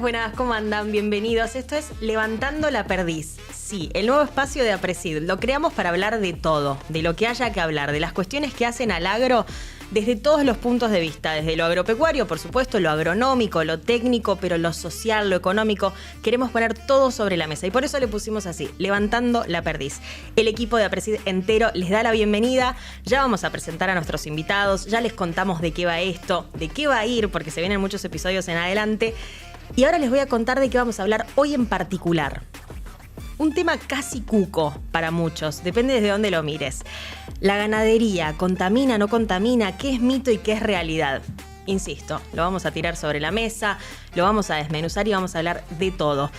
Buenas, ¿cómo andan? Bienvenidos. Esto es Levantando la Perdiz. Sí, el nuevo espacio de Apresid. Lo creamos para hablar de todo, de lo que haya que hablar, de las cuestiones que hacen al agro desde todos los puntos de vista, desde lo agropecuario, por supuesto, lo agronómico, lo técnico, pero lo social, lo económico. Queremos poner todo sobre la mesa y por eso le pusimos así, Levantando la Perdiz. El equipo de Apresid entero les da la bienvenida. Ya vamos a presentar a nuestros invitados, ya les contamos de qué va esto, de qué va a ir, porque se vienen muchos episodios en adelante. Y ahora les voy a contar de qué vamos a hablar hoy en particular. Un tema casi cuco para muchos, depende desde dónde lo mires. La ganadería, ¿contamina, no contamina? ¿Qué es mito y qué es realidad? Insisto, lo vamos a tirar sobre la mesa, lo vamos a desmenuzar y vamos a hablar de todo.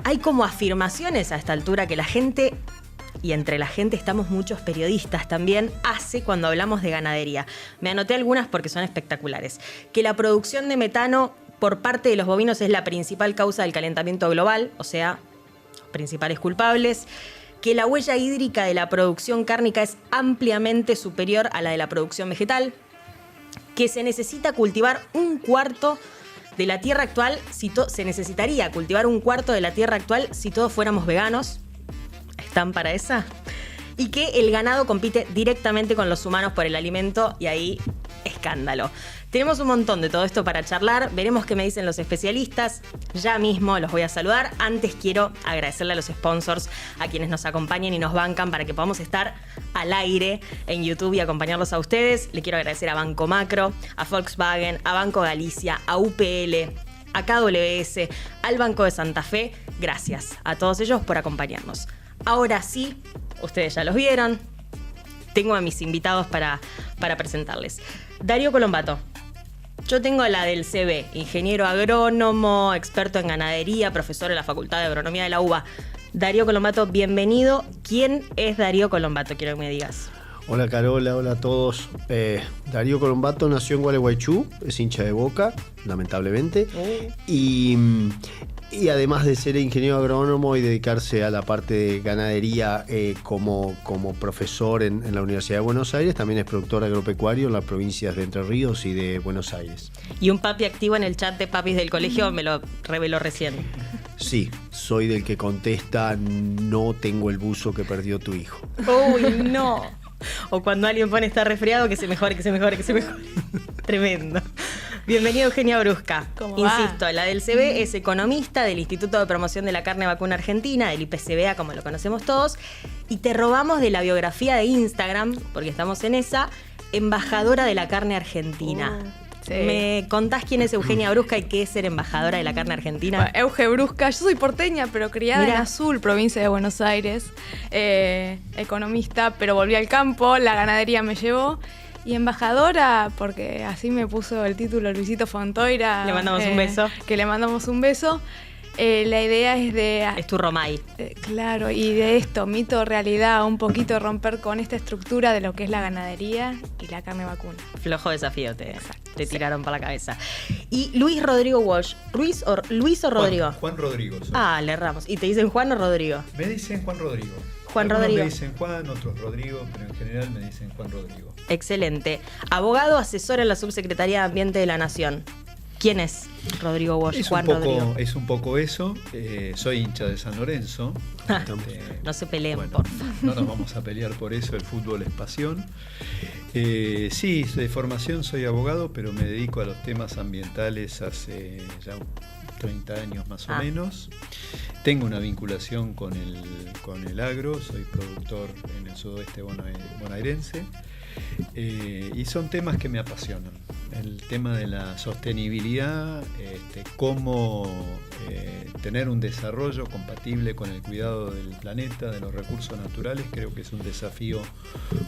Hay como afirmaciones a esta altura que la gente, y entre la gente estamos muchos periodistas también, hace cuando hablamos de ganadería. Me anoté algunas porque son espectaculares. Que la producción de metano por parte de los bovinos es la principal causa del calentamiento global, o sea, los principales culpables. Que la huella hídrica de la producción cárnica es ampliamente superior a la de la producción vegetal. Que se necesita cultivar un cuarto de la tierra actual, se necesitaría cultivar un cuarto de la tierra actual si todos fuéramos veganos. ¿Están para esa? Y que el ganado compite directamente con los humanos por el alimento y ahí, escándalo. Tenemos un montón de todo esto para charlar, veremos qué me dicen los especialistas, ya mismo los voy a saludar. Antes quiero agradecerle a los sponsors, a quienes nos acompañan y nos bancan para que podamos estar al aire en YouTube y acompañarlos a ustedes. Le quiero agradecer a Banco Macro, a Volkswagen, a Banco Galicia, a UPL, a KWS, al Banco de Santa Fe. Gracias a todos ellos por acompañarnos. Ahora sí, ustedes ya los vieron, tengo a mis invitados para presentarles. Darío Colombato. Yo tengo la del CB, ingeniero agrónomo, experto en ganadería, profesor en la Facultad de Agronomía de la UBA. Darío Colombato, bienvenido. ¿Quién es Darío Colombato? Quiero que me digas. Hola Carola, hola a todos. Darío Colombato nació en Gualeguaychú, es hincha de Boca, lamentablemente. Y además de ser ingeniero agrónomo y dedicarse a la parte de ganadería como profesor en la Universidad de Buenos Aires, también es productor agropecuario en las provincias de Entre Ríos y de Buenos Aires. Y un papi activo en el chat de papis del colegio me lo reveló recién. Sí, soy del que contesta, no tengo el buzo que perdió tu hijo. Uy, no. O cuando alguien pone está resfriado, que se mejore, que se mejore, que se mejore. Tremendo. Bienvenido Eugenia Brusca. Insisto, la del CB es economista del Instituto de Promoción de la Carne Vacuna Argentina, del IPCBA, como lo conocemos todos. Y te robamos de la biografía de Instagram, porque estamos en esa, embajadora de la carne argentina. Sí. ¿Me contás quién es Eugenia Brusca y qué es ser embajadora de la carne argentina? Bueno, Euge Brusca, yo soy porteña, pero criada en Azul, provincia de Buenos Aires. Economista, pero volví al campo, la ganadería me llevó. Y embajadora, porque así me puso el título Luisito Fontoira. Le mandamos un beso. Que le mandamos un beso. La idea es de... Es tu Romay. Claro, y de esto, mito, realidad, un poquito romper con esta estructura de lo que es la ganadería y la carne vacuna. Flojo desafío te tiraron para la cabeza. Y Luis Rodrigo Walsh. ¿Luis o Rodrigo? Juan Rodrigo. Soy. Ah, le erramos. ¿Y te dicen Juan o Rodrigo? Me dicen Juan Rodrigo. Algunos me dicen Juan, otros Rodrigo, pero en general me dicen Juan Rodrigo. Excelente. Abogado, asesor en la Subsecretaría de Ambiente de la Nación. ¿Quién es Rodrigo Walsh? Rodrigo. Es un poco eso. Soy hincha de San Lorenzo. No se peleen, bueno, por favor. No nos vamos a pelear por eso, el fútbol es pasión. Sí, de formación soy abogado, pero me dedico a los temas ambientales hace ya 30 años más o menos. Tengo una vinculación con el agro, soy productor en el sudoeste bonaerense. Y son temas que me apasionan. El tema de la sostenibilidad, cómo tener un desarrollo compatible con el cuidado del planeta, de los recursos naturales, creo que es un desafío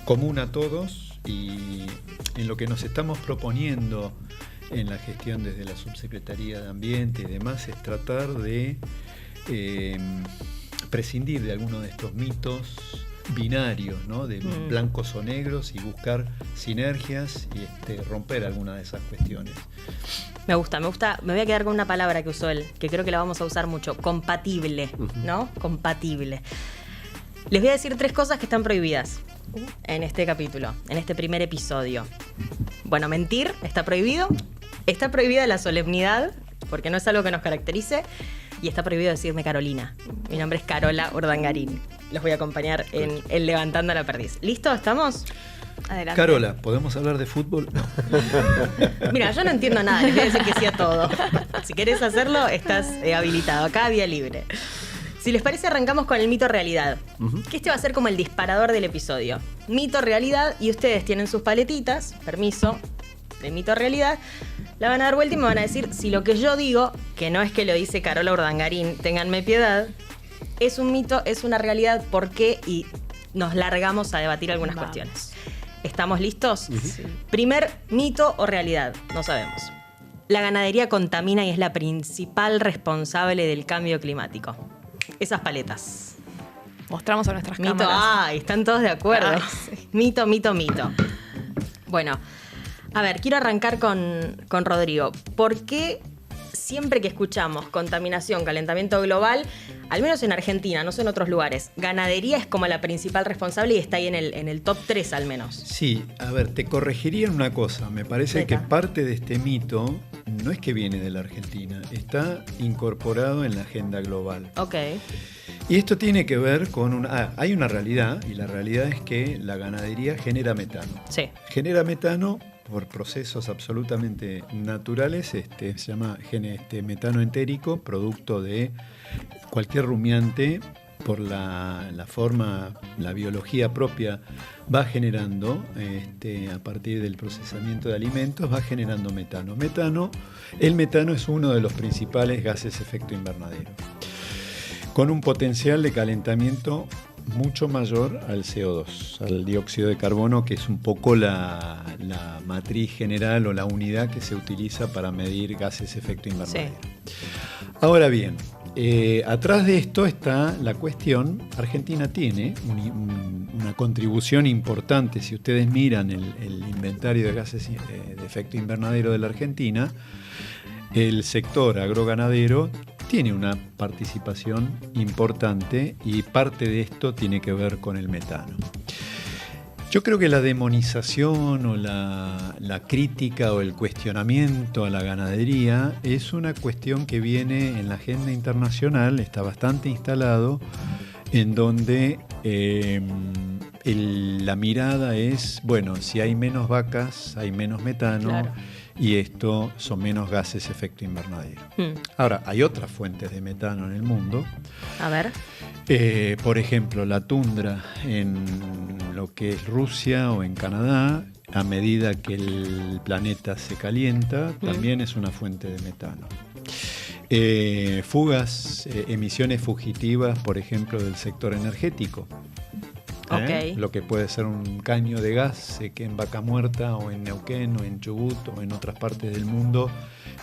común a todos, y en lo que nos estamos proponiendo en la gestión desde la Subsecretaría de Ambiente y demás es tratar de prescindir de algunos de estos mitos binarios, ¿no? De blancos o negros, y buscar sinergias y romper algunas de esas cuestiones. Me gusta. Me voy a quedar con una palabra que usó él, que creo que la vamos a usar mucho. Compatible, ¿no? Compatible. Les voy a decir 3 cosas que están prohibidas en este capítulo, en este primer episodio. Bueno, mentir está prohibido. Está prohibida la solemnidad, porque no es algo que nos caracterice. Y está prohibido decirme Carolina. Mi nombre es Carola Urdangarín. Los voy a acompañar en el Levantando la Perdiz. ¿Listo? ¿Estamos? Adelante. Carola, ¿podemos hablar de fútbol? No. Mira, yo no entiendo nada, les voy a decir que sí a todo. Si querés hacerlo, estás habilitado. Acá vía libre. Si les parece, arrancamos con el mito-realidad. Que este va a ser como el disparador del episodio. Mito-realidad, y ustedes tienen sus paletitas, permiso, de mito-realidad, la van a dar vuelta y me van a decir si lo que yo digo, que no es que lo dice Carola Urdangarín, ténganme piedad, es un mito, es una realidad, ¿por qué? Y nos largamos a debatir algunas cuestiones. ¿Estamos listos? Sí. Primer mito o realidad, no sabemos. La ganadería contamina y es la principal responsable del cambio climático. Esas paletas. Mostramos a nuestras Mito, cámaras. están todos de acuerdo. Ay, sí. Mito. Bueno, a ver, quiero arrancar con Rodrigo. ¿Por qué siempre que escuchamos contaminación, calentamiento global, al menos en Argentina, no sé en otros lugares, ganadería es como la principal responsable y está ahí en el top 3 al menos? Sí, a ver, te corregiría en una cosa. Me parece que parte de este mito no es que viene de la Argentina, está incorporado en la agenda global. Ok. Y esto tiene que ver con hay una realidad, y la realidad es que la ganadería genera metano. Sí. Genera metano por procesos absolutamente naturales, se llama metano entérico, producto de cualquier rumiante, por la forma, la biología propia, va generando, a partir del procesamiento de alimentos, va generando metano. El metano es uno de los principales gases de efecto invernadero, con un potencial de calentamiento mucho mayor al CO2, al dióxido de carbono, que es un poco la matriz general o la unidad que se utiliza para medir gases de efecto invernadero. Sí. Ahora bien, atrás de esto está la cuestión. Argentina tiene una contribución importante. Si ustedes miran el inventario de gases de efecto invernadero de la Argentina, el sector agroganadero tiene una participación importante, y parte de esto tiene que ver con el metano. Yo creo que la demonización o la crítica o el cuestionamiento a la ganadería es una cuestión que viene en la agenda internacional, está bastante instalado, en donde la mirada es, bueno, si hay menos vacas, hay menos metano. Claro. Y esto son menos gases de efecto invernadero. Ahora, hay otras fuentes de metano en el mundo. A ver. Por ejemplo, la tundra en lo que es Rusia o en Canadá, a medida que el planeta se calienta, también es una fuente de metano. Emisiones fugitivas, por ejemplo, del sector energético. Okay. Lo que puede ser un caño de gas que en Vaca Muerta o en Neuquén o en Chubut o en otras partes del mundo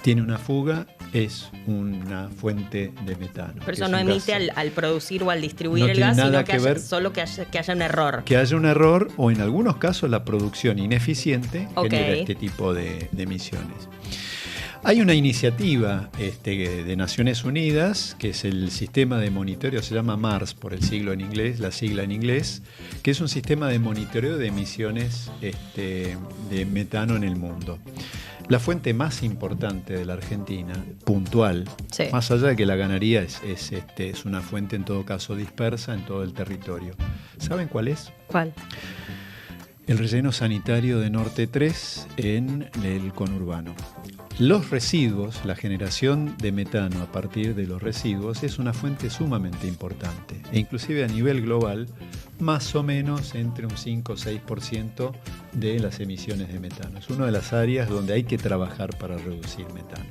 tiene una fuga, es una fuente de metano. Pero eso no emite al producir o al distribuir el gas, sino que solo que haya un error. Que haya un error, o en algunos casos la producción ineficiente genera este tipo de emisiones. Hay una iniciativa de Naciones Unidas, que es el sistema de monitoreo, se llama MARS por la sigla en inglés, que es un sistema de monitoreo de emisiones de metano en el mundo. La fuente más importante de la Argentina, puntual, sí, más allá de que la ganadería es una fuente en todo caso dispersa en todo el territorio. ¿Saben cuál es? ¿Cuál? El relleno sanitario de Norte 3 en el conurbano. Los residuos, la generación de metano a partir de los residuos es una fuente sumamente importante, e inclusive a nivel global, más o menos entre un 5 o 6% de las emisiones de metano. Es una de las áreas donde hay que trabajar para reducir metano.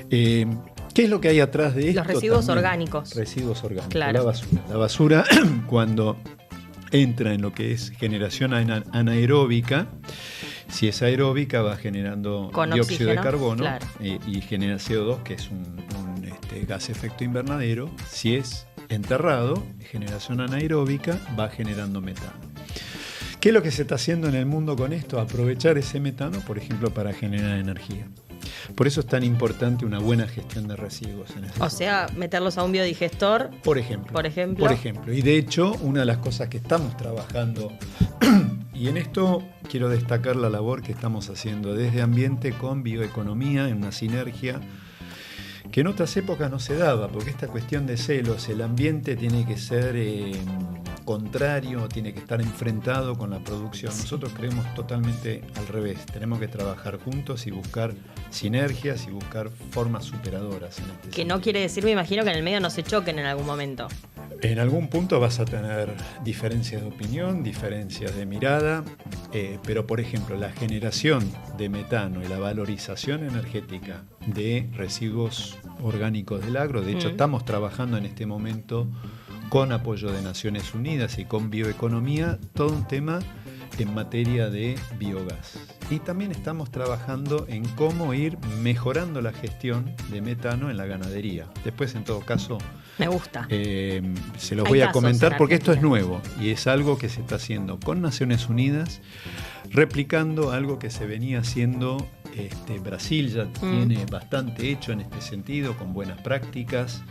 ¿Qué es lo que hay atrás de esto? Los residuos orgánicos. Residuos orgánicos, claro. La basura cuando entra en lo que es generación anaeróbica, si es aeróbica va generando dióxido de carbono, claro, y genera CO2, que es un gas de efecto invernadero. Si es enterrado, generación anaeróbica, va generando metano. ¿Qué es lo que se está haciendo en el mundo con esto? Aprovechar ese metano, por ejemplo, para generar energía. Por eso es tan importante una buena gestión de residuos. O sea, meterlos a un biodigestor. Por ejemplo. Y de hecho, una de las cosas que estamos trabajando, y en esto quiero destacar la labor que estamos haciendo desde Ambiente con Bioeconomía, en una sinergia que en otras épocas no se daba, porque esta cuestión de celos, el ambiente tiene que ser contrario, tiene que estar enfrentado con la producción. Nosotros creemos totalmente al revés, tenemos que trabajar juntos y buscar sinergias y buscar formas superadoras. En este que no quiere decir, me imagino, que en el medio no se choquen en algún momento. En algún punto vas a tener diferencias de opinión, diferencias de mirada, pero por ejemplo la generación de metano y la valorización energética de residuos orgánicos del agro, de hecho estamos trabajando en este momento con apoyo de Naciones Unidas y con Bioeconomía, todo un tema en materia de biogás. Y también estamos trabajando en cómo ir mejorando la gestión de metano en la ganadería. Después, en todo caso, me gusta. Se los voy a comentar porque esto es nuevo y es algo que se está haciendo con Naciones Unidas, replicando algo que se venía haciendo. Brasil ya tiene bastante hecho en este sentido, con buenas prácticas,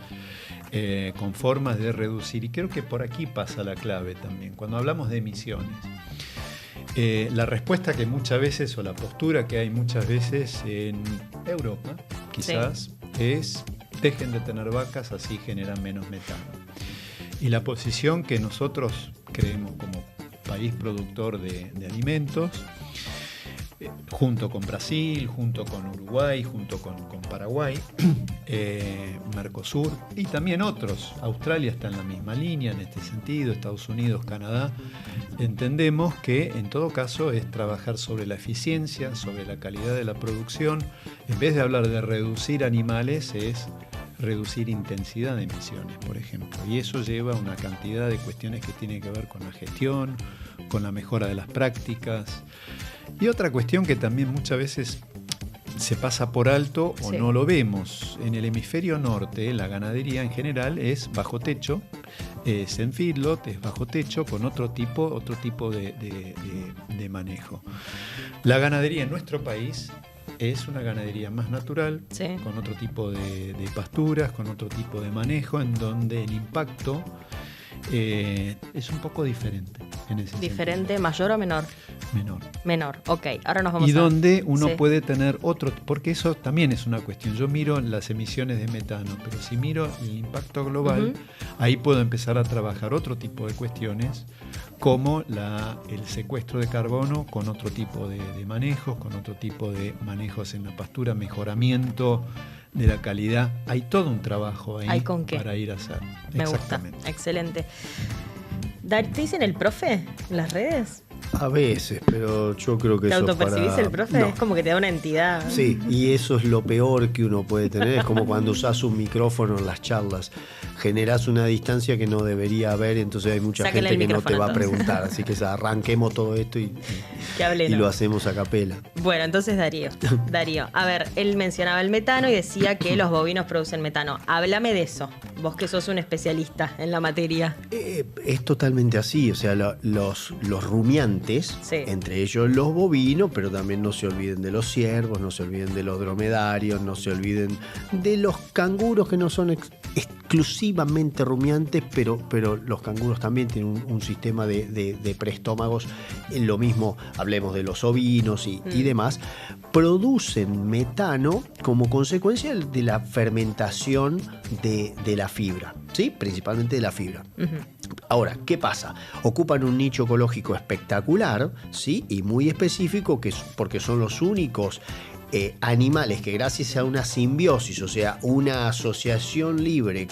con formas de reducir. Y creo que por aquí pasa la clave también. Cuando hablamos de emisiones, la respuesta que muchas veces, o la postura que hay muchas veces en Europa, quizás, es: dejen de tener vacas, así generan menos metano. Y la posición que nosotros creemos como país productor de alimentos, junto con Brasil, junto con Uruguay, junto con Paraguay, Mercosur y también otros, Australia está en la misma línea en este sentido, Estados Unidos, Canadá, entendemos que en todo caso es trabajar sobre la eficiencia, sobre la calidad de la producción. En vez de hablar de reducir animales, es reducir intensidad de emisiones, por ejemplo, y eso lleva a una cantidad de cuestiones que tienen que ver con la gestión, con la mejora de las prácticas. Y otra cuestión que también muchas veces se pasa por alto o no lo vemos. En el hemisferio norte, la ganadería en general es bajo techo, es en feedlot, es bajo techo, con otro tipo de manejo. La ganadería en nuestro país es una ganadería más natural, con otro tipo de pasturas, con otro tipo de manejo, en donde el impacto es un poco diferente. En ese ¿Diferente, sentido. ¿Mayor o menor? Menor, ok. Ahora nos vamos y donde uno puede tener otro, porque eso también es una cuestión. Yo miro las emisiones de metano, pero si miro el impacto global, ahí puedo empezar a trabajar otro tipo de cuestiones, como el secuestro de carbono, con otro tipo de manejos, con otro tipo de manejos en la pastura, mejoramiento de la calidad. Hay todo un trabajo ahí para ir a hacer. Me gusta, excelente. ¿Te dicen el profe en las redes? A veces, pero yo creo que ¿Te eso autopercibís el profe? No. Es como que te da una entidad. Sí, y eso es lo peor que uno puede tener. Es como cuando usás un micrófono en las charlas. Generás una distancia que no debería haber, entonces hay mucha gente que no te va a preguntar. Así que arranquemos todo esto y lo hacemos a capela. Bueno, entonces Darío, a ver, él mencionaba el metano y decía que los bovinos producen metano. Háblame de eso, vos que sos un especialista en la materia. Es totalmente así, o sea, los rumiantes, entre ellos los bovinos, pero también no se olviden de los ciervos, no se olviden de los dromedarios, no se olviden de los canguros, que no son exclusivamente rumiantes, pero los canguros también tienen un sistema de preestómagos. Lo mismo, hablemos de los ovinos y demás, producen metano como consecuencia de la fermentación de la fibra, ¿sí? Principalmente de la fibra. Ahora, ¿qué pasa? Ocupan un nicho ecológico espectacular, ¿sí? Y muy específico, porque son los únicos animales que, gracias a una simbiosis, o sea, una asociación libre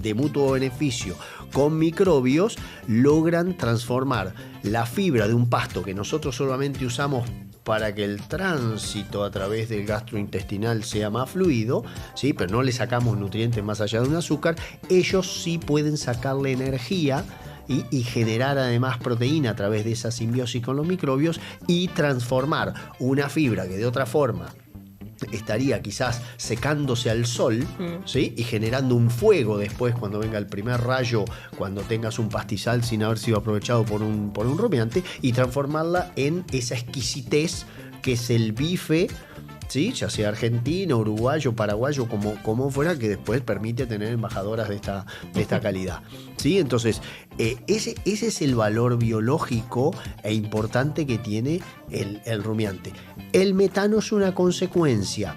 de mutuo beneficio con microbios, logran transformar la fibra de un pasto que nosotros solamente usamos para que el tránsito a través del gastrointestinal sea más fluido, ¿sí? Pero no le sacamos nutrientes más allá de un azúcar. Ellos sí pueden sacarle energía y generar además proteína a través de esa simbiosis con los microbios y transformar una fibra que de otra forma estaría quizás secándose al sol, ¿sí? Y generando un fuego después cuando venga el primer rayo, cuando tengas un pastizal sin haber sido aprovechado por un rumiante, y transformarla en esa exquisitez que es el bife ¿sí? Ya sea argentino, uruguayo, paraguayo, como fuera, que después permite tener embajadoras de esta calidad, ¿sí? Entonces, ese es el valor biológico e importante que tiene el rumiante. El metano es una consecuencia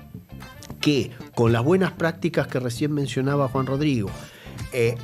que, con las buenas prácticas que recién mencionaba Juan Rodrigo,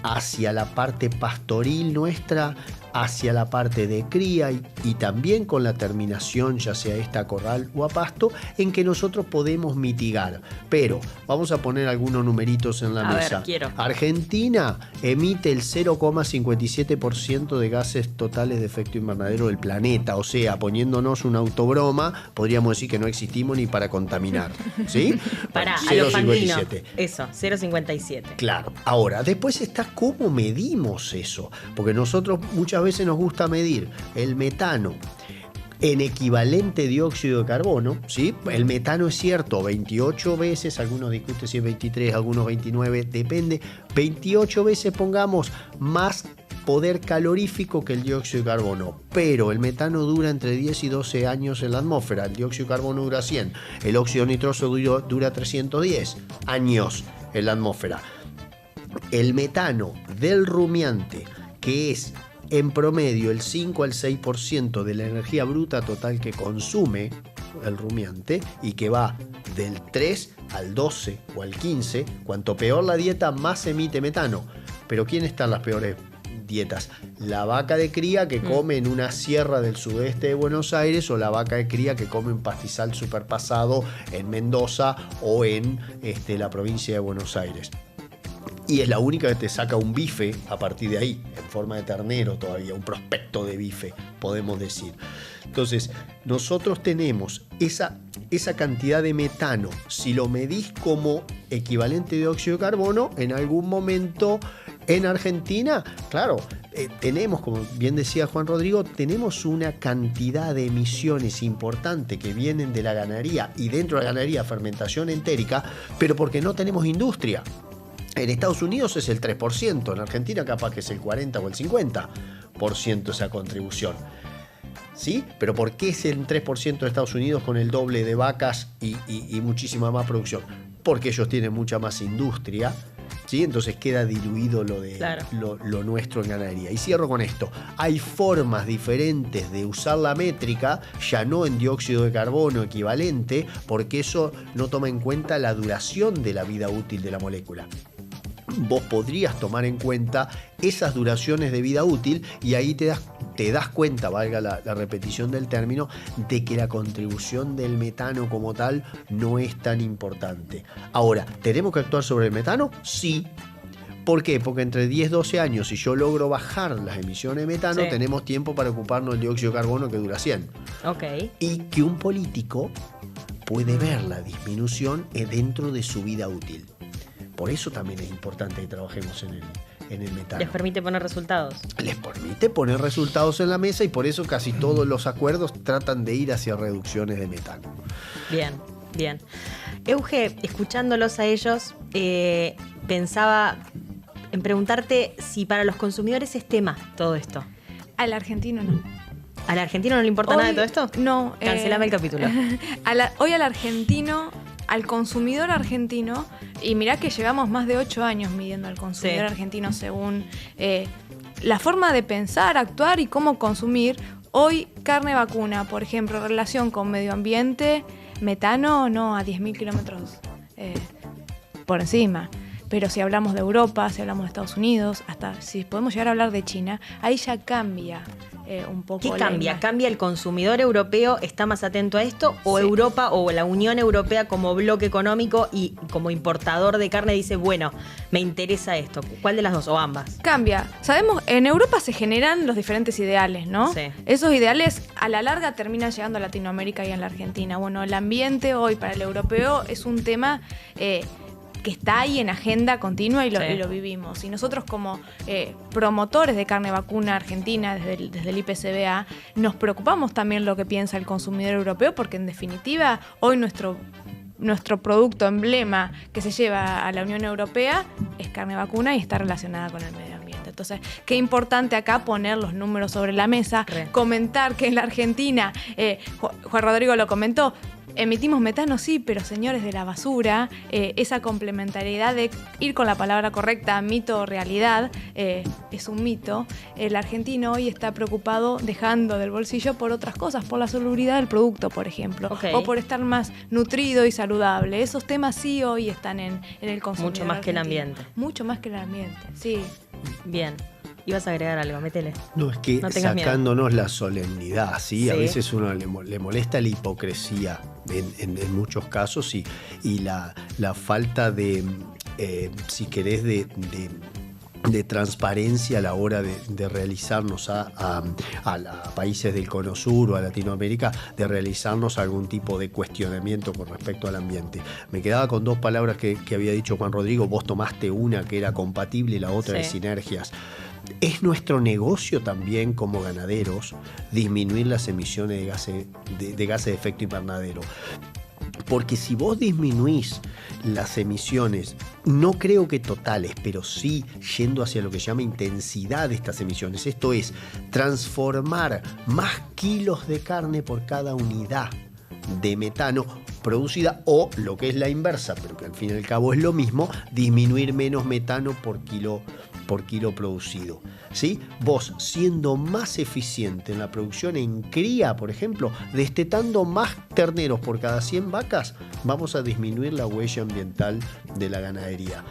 hacia la parte pastoril nuestra, hacia la parte de cría y también con la terminación, ya sea esta a corral o a pasto, en que nosotros podemos mitigar. Pero vamos a poner algunos numeritos en la mesa. Quiero. Argentina emite el 0,57% de gases totales de efecto invernadero del planeta. O sea, poniéndonos una autobroma, podríamos decir que no existimos ni para contaminar. ¿Sí? Para, a los fandinos. Eso, 0,57. Claro. Ahora, después está cómo medimos eso. Porque nosotros muchas veces nos gusta medir el metano en equivalente dióxido de carbono, ¿sí? El metano es cierto, 28 veces, algunos discuten si es 23, algunos 29, depende, 28 veces pongamos más poder calorífico que el dióxido de carbono, pero el metano dura entre 10 y 12 años en la atmósfera, el dióxido de carbono dura 100, el óxido nitroso dura 310 años en la atmósfera. El metano del rumiante, que es en promedio el 5 al 6% de la energía bruta total que consume el rumiante y que va del 3 al 12 o al 15, cuanto peor la dieta más emite metano. Pero ¿quién está en las peores dietas? La vaca de cría que come en una sierra del sudeste de Buenos Aires o la vaca de cría que come en pastizal superpasado en Mendoza o en la provincia de Buenos Aires. Y es la única que te saca un bife a partir de ahí, en forma de ternero todavía, un prospecto de bife, podemos decir. Entonces, nosotros tenemos esa cantidad de metano. Si lo medís como equivalente de dióxido de carbono, en algún momento en Argentina, claro, tenemos, como bien decía Juan Rodrigo, tenemos una cantidad de emisiones importante que vienen de la ganadería y dentro de la ganadería fermentación entérica, pero porque no tenemos industria. En Estados Unidos es el 3%, en Argentina capaz que es el 40 o el 50% esa contribución. ¿Sí? Pero ¿por qué es el 3% de Estados Unidos con el doble de vacas y muchísima más producción? Porque ellos tienen mucha más industria, ¿sí? Entonces queda diluido lo nuestro en ganadería. Y cierro con esto. Hay formas diferentes de usar la métrica, ya no en dióxido de carbono equivalente, porque eso no toma en cuenta la duración de la vida útil de la molécula. Vos podrías tomar en cuenta esas duraciones de vida útil y ahí te das cuenta, valga la repetición del término, de que la contribución del metano como tal no es tan importante. Ahora, ¿tenemos que actuar sobre el metano? Sí. ¿Por qué? Porque entre 10 y 12 años, si yo logro bajar las emisiones de metano, tenemos tiempo para ocuparnos del dióxido de carbono que dura 100. Okay. Y que un político puede ver la disminución dentro de su vida útil. Por eso también es importante que trabajemos en el metano. Les permite poner resultados. Les permite poner resultados en la mesa y por eso casi todos los acuerdos tratan de ir hacia reducciones de metano. Bien, bien. Euge, escuchándolos a ellos, pensaba en preguntarte si para los consumidores es tema todo esto. Al argentino no. ¿Al argentino no le importa nada de todo esto? No. Cancelame el capítulo. Hoy al argentino, al consumidor argentino, y mirá que llevamos más de 8 años midiendo al consumidor argentino según la forma de pensar, actuar y cómo consumir. Hoy carne vacuna, por ejemplo, relación con medio ambiente, metano, no, a 10.000 kilómetros por encima. Pero si hablamos de Europa, si hablamos de Estados Unidos, hasta si podemos llegar a hablar de China, ahí ya cambia un poco. ¿Qué cambia? ¿Cambia el consumidor europeo? ¿Está más atento a esto? ¿O Europa o la Unión Europea como bloque económico y como importador de carne dice, bueno, me interesa esto? ¿Cuál de las dos? ¿O ambas? Cambia. Sabemos, en Europa se generan los diferentes ideales, ¿no? Sí. Esos ideales a la larga terminan llegando a Latinoamérica y a la Argentina. Bueno, el ambiente hoy para el europeo es un tema que está ahí en agenda continua y lo vivimos. Y nosotros como promotores de carne vacuna argentina desde el IPCBA nos preocupamos también lo que piensa el consumidor europeo porque en definitiva hoy nuestro producto emblema que se lleva a la Unión Europea es carne vacuna y está relacionada con el medio ambiente. Entonces, qué importante acá poner los números sobre la mesa, comentar que en la Argentina, Juan Rodrigo lo comentó, emitimos metano, sí, pero señores de la basura, esa complementariedad de ir con la palabra correcta, mito o realidad, es un mito. El argentino hoy está preocupado dejando del bolsillo por otras cosas, por la salubridad del producto, por ejemplo, o por estar más nutrido y saludable. Esos temas sí hoy están en el consumidor Mucho más argentino. que el ambiente. Mucho más que el ambiente, sí. Bien. Ibas a agregar algo, métele. No, es que No tengas sacándonos la solemnidad, ¿sí? A Sí. veces uno le molesta la hipocresía en muchos casos y la falta de, si querés, de transparencia a la hora de realizarnos a países del Cono Sur o a Latinoamérica, de realizarnos algún tipo de cuestionamiento con respecto al ambiente. Me quedaba con dos palabras que había dicho Juan Rodrigo, vos tomaste una que era compatible y la otra de sinergias. Es nuestro negocio también como ganaderos disminuir las emisiones de gases de efecto invernadero. Porque si vos disminuís las emisiones, no creo que totales, pero sí yendo hacia lo que se llama intensidad de estas emisiones, esto es, transformar más kilos de carne por cada unidad de metano producida, o lo que es la inversa, pero que al fin y al cabo es lo mismo, disminuir menos metano por kilo producido. ¿Sí? Vos siendo más eficiente en la producción en cría, por ejemplo, destetando más terneros por cada 100 vacas, vamos a disminuir la huella ambiental de la ganadería.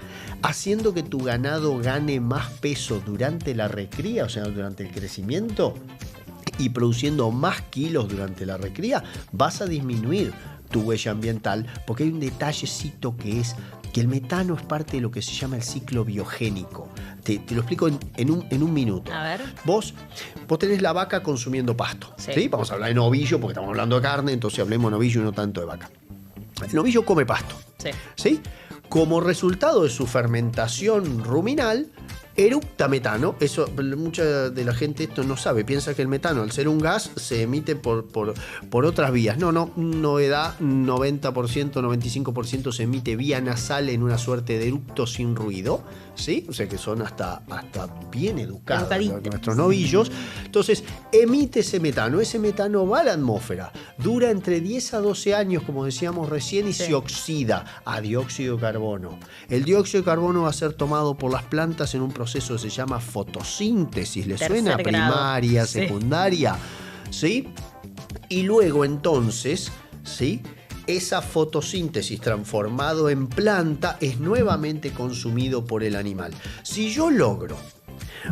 Haciendo que tu ganado gane más peso durante la recría, o sea, durante el crecimiento, y produciendo más kilos durante la recría, vas a disminuir tu huella ambiental, porque hay un detallecito que es que el metano es parte de lo que se llama el ciclo biogénico. Te lo explico en un minuto. A ver. Vos tenés la vaca consumiendo pasto. Sí. ¿Sí? Vamos a hablar de novillo porque estamos hablando de carne, entonces hablemos de novillo y no tanto de vaca. El novillo come pasto. Sí. ¿Sí? Como resultado de su fermentación ruminal, eructa metano. Eso, mucha de la gente esto no sabe. Piensa que el metano, al ser un gas, se emite por otras vías. No, novedad, 90%, 95% se emite vía nasal en una suerte de eructo sin ruido. ¿Sí? O sea que son hasta bien educados nuestros novillos. Entonces, emite ese metano. Ese metano va a la atmósfera. Dura entre 10 a 12 años, como decíamos recién, y se oxida a dióxido de carbono. El dióxido de carbono va a ser tomado por las plantas en un proceso que se llama fotosíntesis. ¿Le suena? Primaria, secundaria. ¿Sí? Y luego entonces, ¿sí?, esa fotosíntesis transformado en planta es nuevamente consumido por el animal. Si yo logro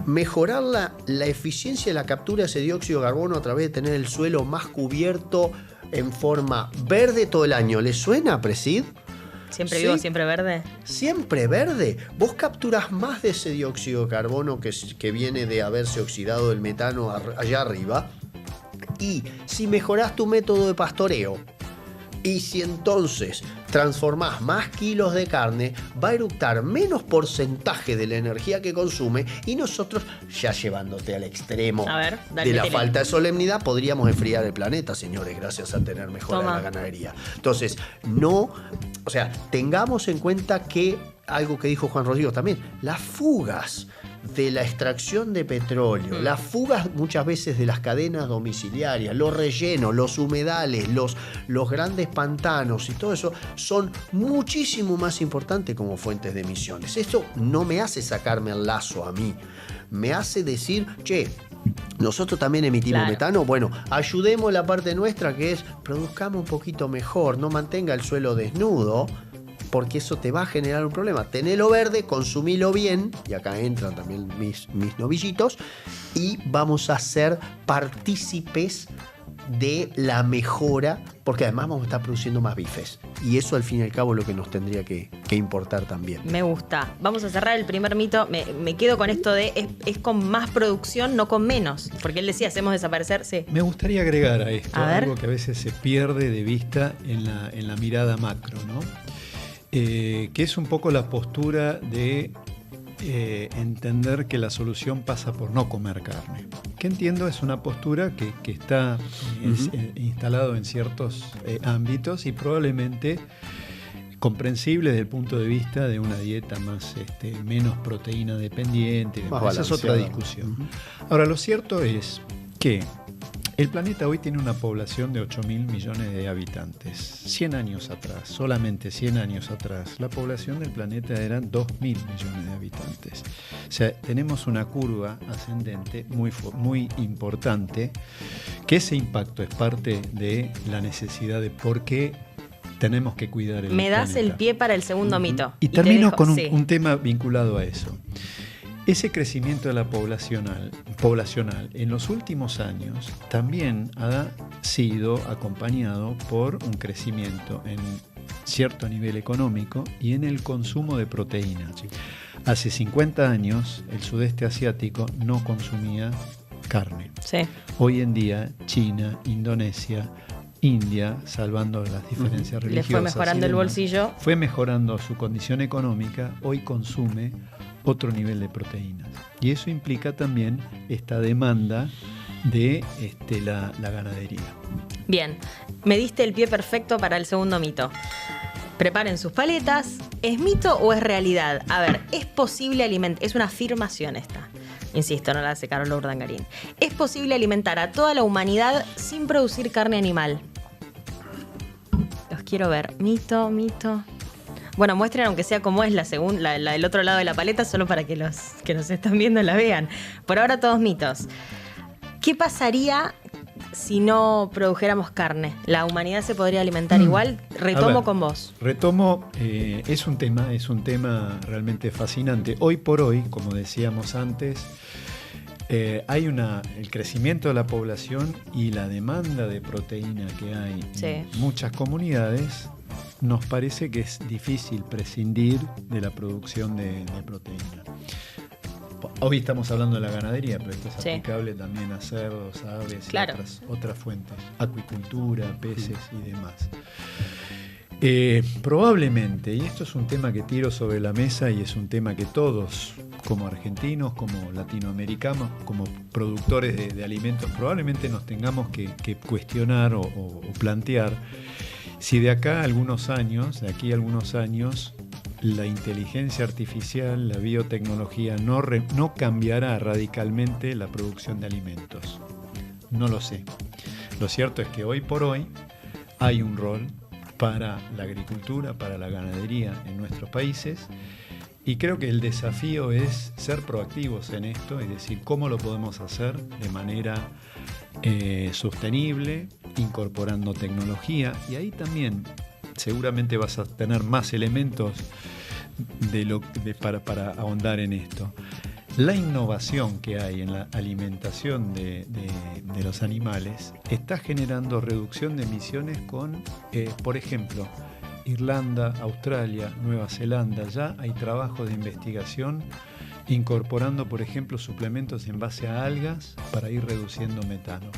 mejorar la eficiencia de la captura de ese dióxido de carbono a través de tener el suelo más cubierto en forma verde todo el año, ¿le suena, Presid? ¿Siempre vivo, siempre verde? Siempre verde. Vos capturás más de ese dióxido de carbono que viene de haberse oxidado el metano allá arriba. Y si mejorás tu método de pastoreo, y si entonces transformás más kilos de carne, va a eructar menos porcentaje de la energía que consume, y nosotros, ya llevándote al extremo de la falta de solemnidad, podríamos enfriar el planeta, señores, gracias a tener mejora la ganadería. Entonces, tengamos en cuenta que, algo que dijo Juan Rodrigo también, las fugas de la extracción de petróleo, las fugas muchas veces de las cadenas domiciliarias, los rellenos, los humedales, los grandes pantanos y todo eso son muchísimo más importantes como fuentes de emisiones. Esto no me hace sacarme el lazo a mí, me hace decir, che, nosotros también emitimos metano, bueno, ayudemos la parte nuestra, que es produzcamos un poquito mejor, no mantenga el suelo desnudo, porque eso te va a generar un problema. Tenelo verde, consumilo bien, y acá entran también mis novillitos, y vamos a ser partícipes de la mejora, porque además vamos a estar produciendo más bifes. Y eso al fin y al cabo es lo que nos tendría que importar también. Me gusta. Vamos a cerrar el primer mito. Me quedo con esto de es con más producción, no con menos. Porque él decía, hacemos desaparecer. Sí. Me gustaría agregar a esto algo que a veces se pierde de vista en la mirada macro, ¿no? Que es un poco la postura de entender que la solución pasa por no comer carne. Que entiendo es una postura que está instalado en ciertos ámbitos y probablemente comprensible desde el punto de vista de una dieta menos proteína dependiente. Esa es otra discusión. Ahora, lo cierto es que El planeta hoy tiene una población de 8.000 millones de habitantes. 100 años atrás, solamente 100 años atrás, la población del planeta eran 2.000 millones de habitantes. O sea, tenemos una curva ascendente muy importante, que ese impacto es parte de la necesidad de por qué tenemos que cuidar el planeta. Me das el pie para el segundo mito. Y termino con un tema vinculado a eso. Ese crecimiento de la poblacional en los últimos años también ha sido acompañado por un crecimiento en cierto nivel económico y en el consumo de proteína. Hace 50 años el sudeste asiático no consumía carne. Sí. Hoy en día China, Indonesia, India, salvando las diferencias religiosas, le fue mejorando el bolsillo. Fue mejorando su condición económica, hoy consume otro nivel de proteínas. Y eso implica también esta demanda de la ganadería. Bien, me diste el pie perfecto para el segundo mito. Preparen sus paletas. ¿Es mito o es realidad? A ver, ¿es posible alimentar? Es una afirmación esta. Insisto, no la hace Carol Urdangarín. ¿Es posible alimentar a toda la humanidad sin producir carne animal? Los quiero ver. Mito. Bueno, muestren aunque sea como es la del otro lado de la paleta, solo para que los que nos están viendo la vean. Por ahora todos mitos. ¿Qué pasaría si no produjéramos carne? ¿La humanidad se podría alimentar igual? Retomo con vos. Retomo, es un tema realmente fascinante. Hoy por hoy, como decíamos antes, hay el crecimiento de la población y la demanda de proteína que hay en muchas comunidades. Nos parece que es difícil prescindir de la producción de proteína. Hoy estamos hablando de la ganadería, pero esto es aplicable también a cerdos, aves y otras fuentes, acuicultura, peces y demás. Probablemente, y esto es un tema que tiro sobre la mesa y es un tema que todos, como argentinos, como latinoamericanos, como productores de alimentos, probablemente nos tengamos que cuestionar o plantear si de aquí a algunos años, la inteligencia artificial, la biotecnología no cambiará radicalmente la producción de alimentos. No lo sé. Lo cierto es que hoy por hoy hay un rol para la agricultura, para la ganadería en nuestros países, y creo que el desafío es ser proactivos en esto, es decir, cómo lo podemos hacer de manera sostenible, incorporando tecnología, y ahí también seguramente vas a tener más elementos para ahondar en esto. La innovación que hay en la alimentación de los animales está generando reducción de emisiones con, por ejemplo, Irlanda, Australia, Nueva Zelanda. Ya hay trabajo de investigación incorporando, por ejemplo, suplementos en base a algas para ir reduciendo metano.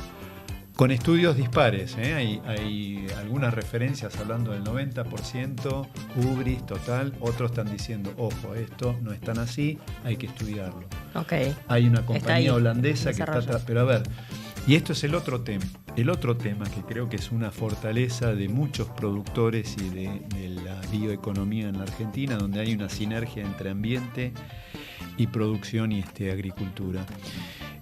Con estudios dispares, hay algunas referencias hablando del 90%, hubris total, otros están diciendo, ojo, esto no es tan así, hay que estudiarlo. Okay. Hay una compañía holandesa que está... Pero a ver, y esto es el otro tema que creo que es una fortaleza de muchos productores y de la bioeconomía en la Argentina, donde hay una sinergia entre ambiente y producción y agricultura.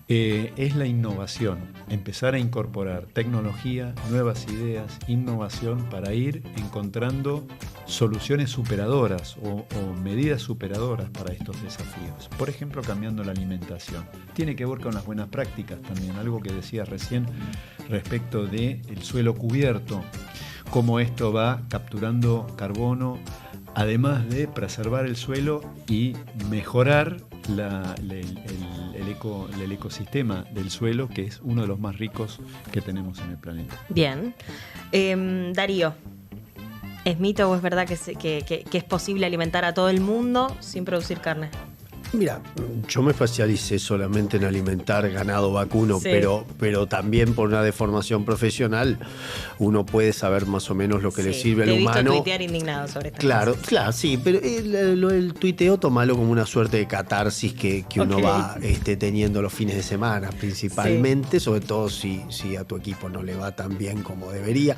Es la innovación, empezar a incorporar tecnología, nuevas ideas, innovación para ir encontrando soluciones superadoras o medidas superadoras para estos desafíos. Por ejemplo, cambiando la alimentación. Tiene que ver con las buenas prácticas también, algo que decía recién respecto del suelo cubierto, cómo esto va capturando carbono, además de preservar el suelo y mejorar el ecosistema del suelo, que es uno de los más ricos que tenemos en el planeta. Bien. Darío, ¿es mito o es verdad que es posible alimentar a todo el mundo sin producir carne? Mira, yo me especialicé solamente en alimentar ganado vacuno, sí, pero también por una deformación profesional uno puede saber más o menos lo que le sirve al humano. Te he visto tuitear indignado sobre esto. Claro, sí, pero el tuiteo tómalo como una suerte de catarsis que uno va teniendo los fines de semana principalmente, sobre todo si a tu equipo no le va tan bien como debería.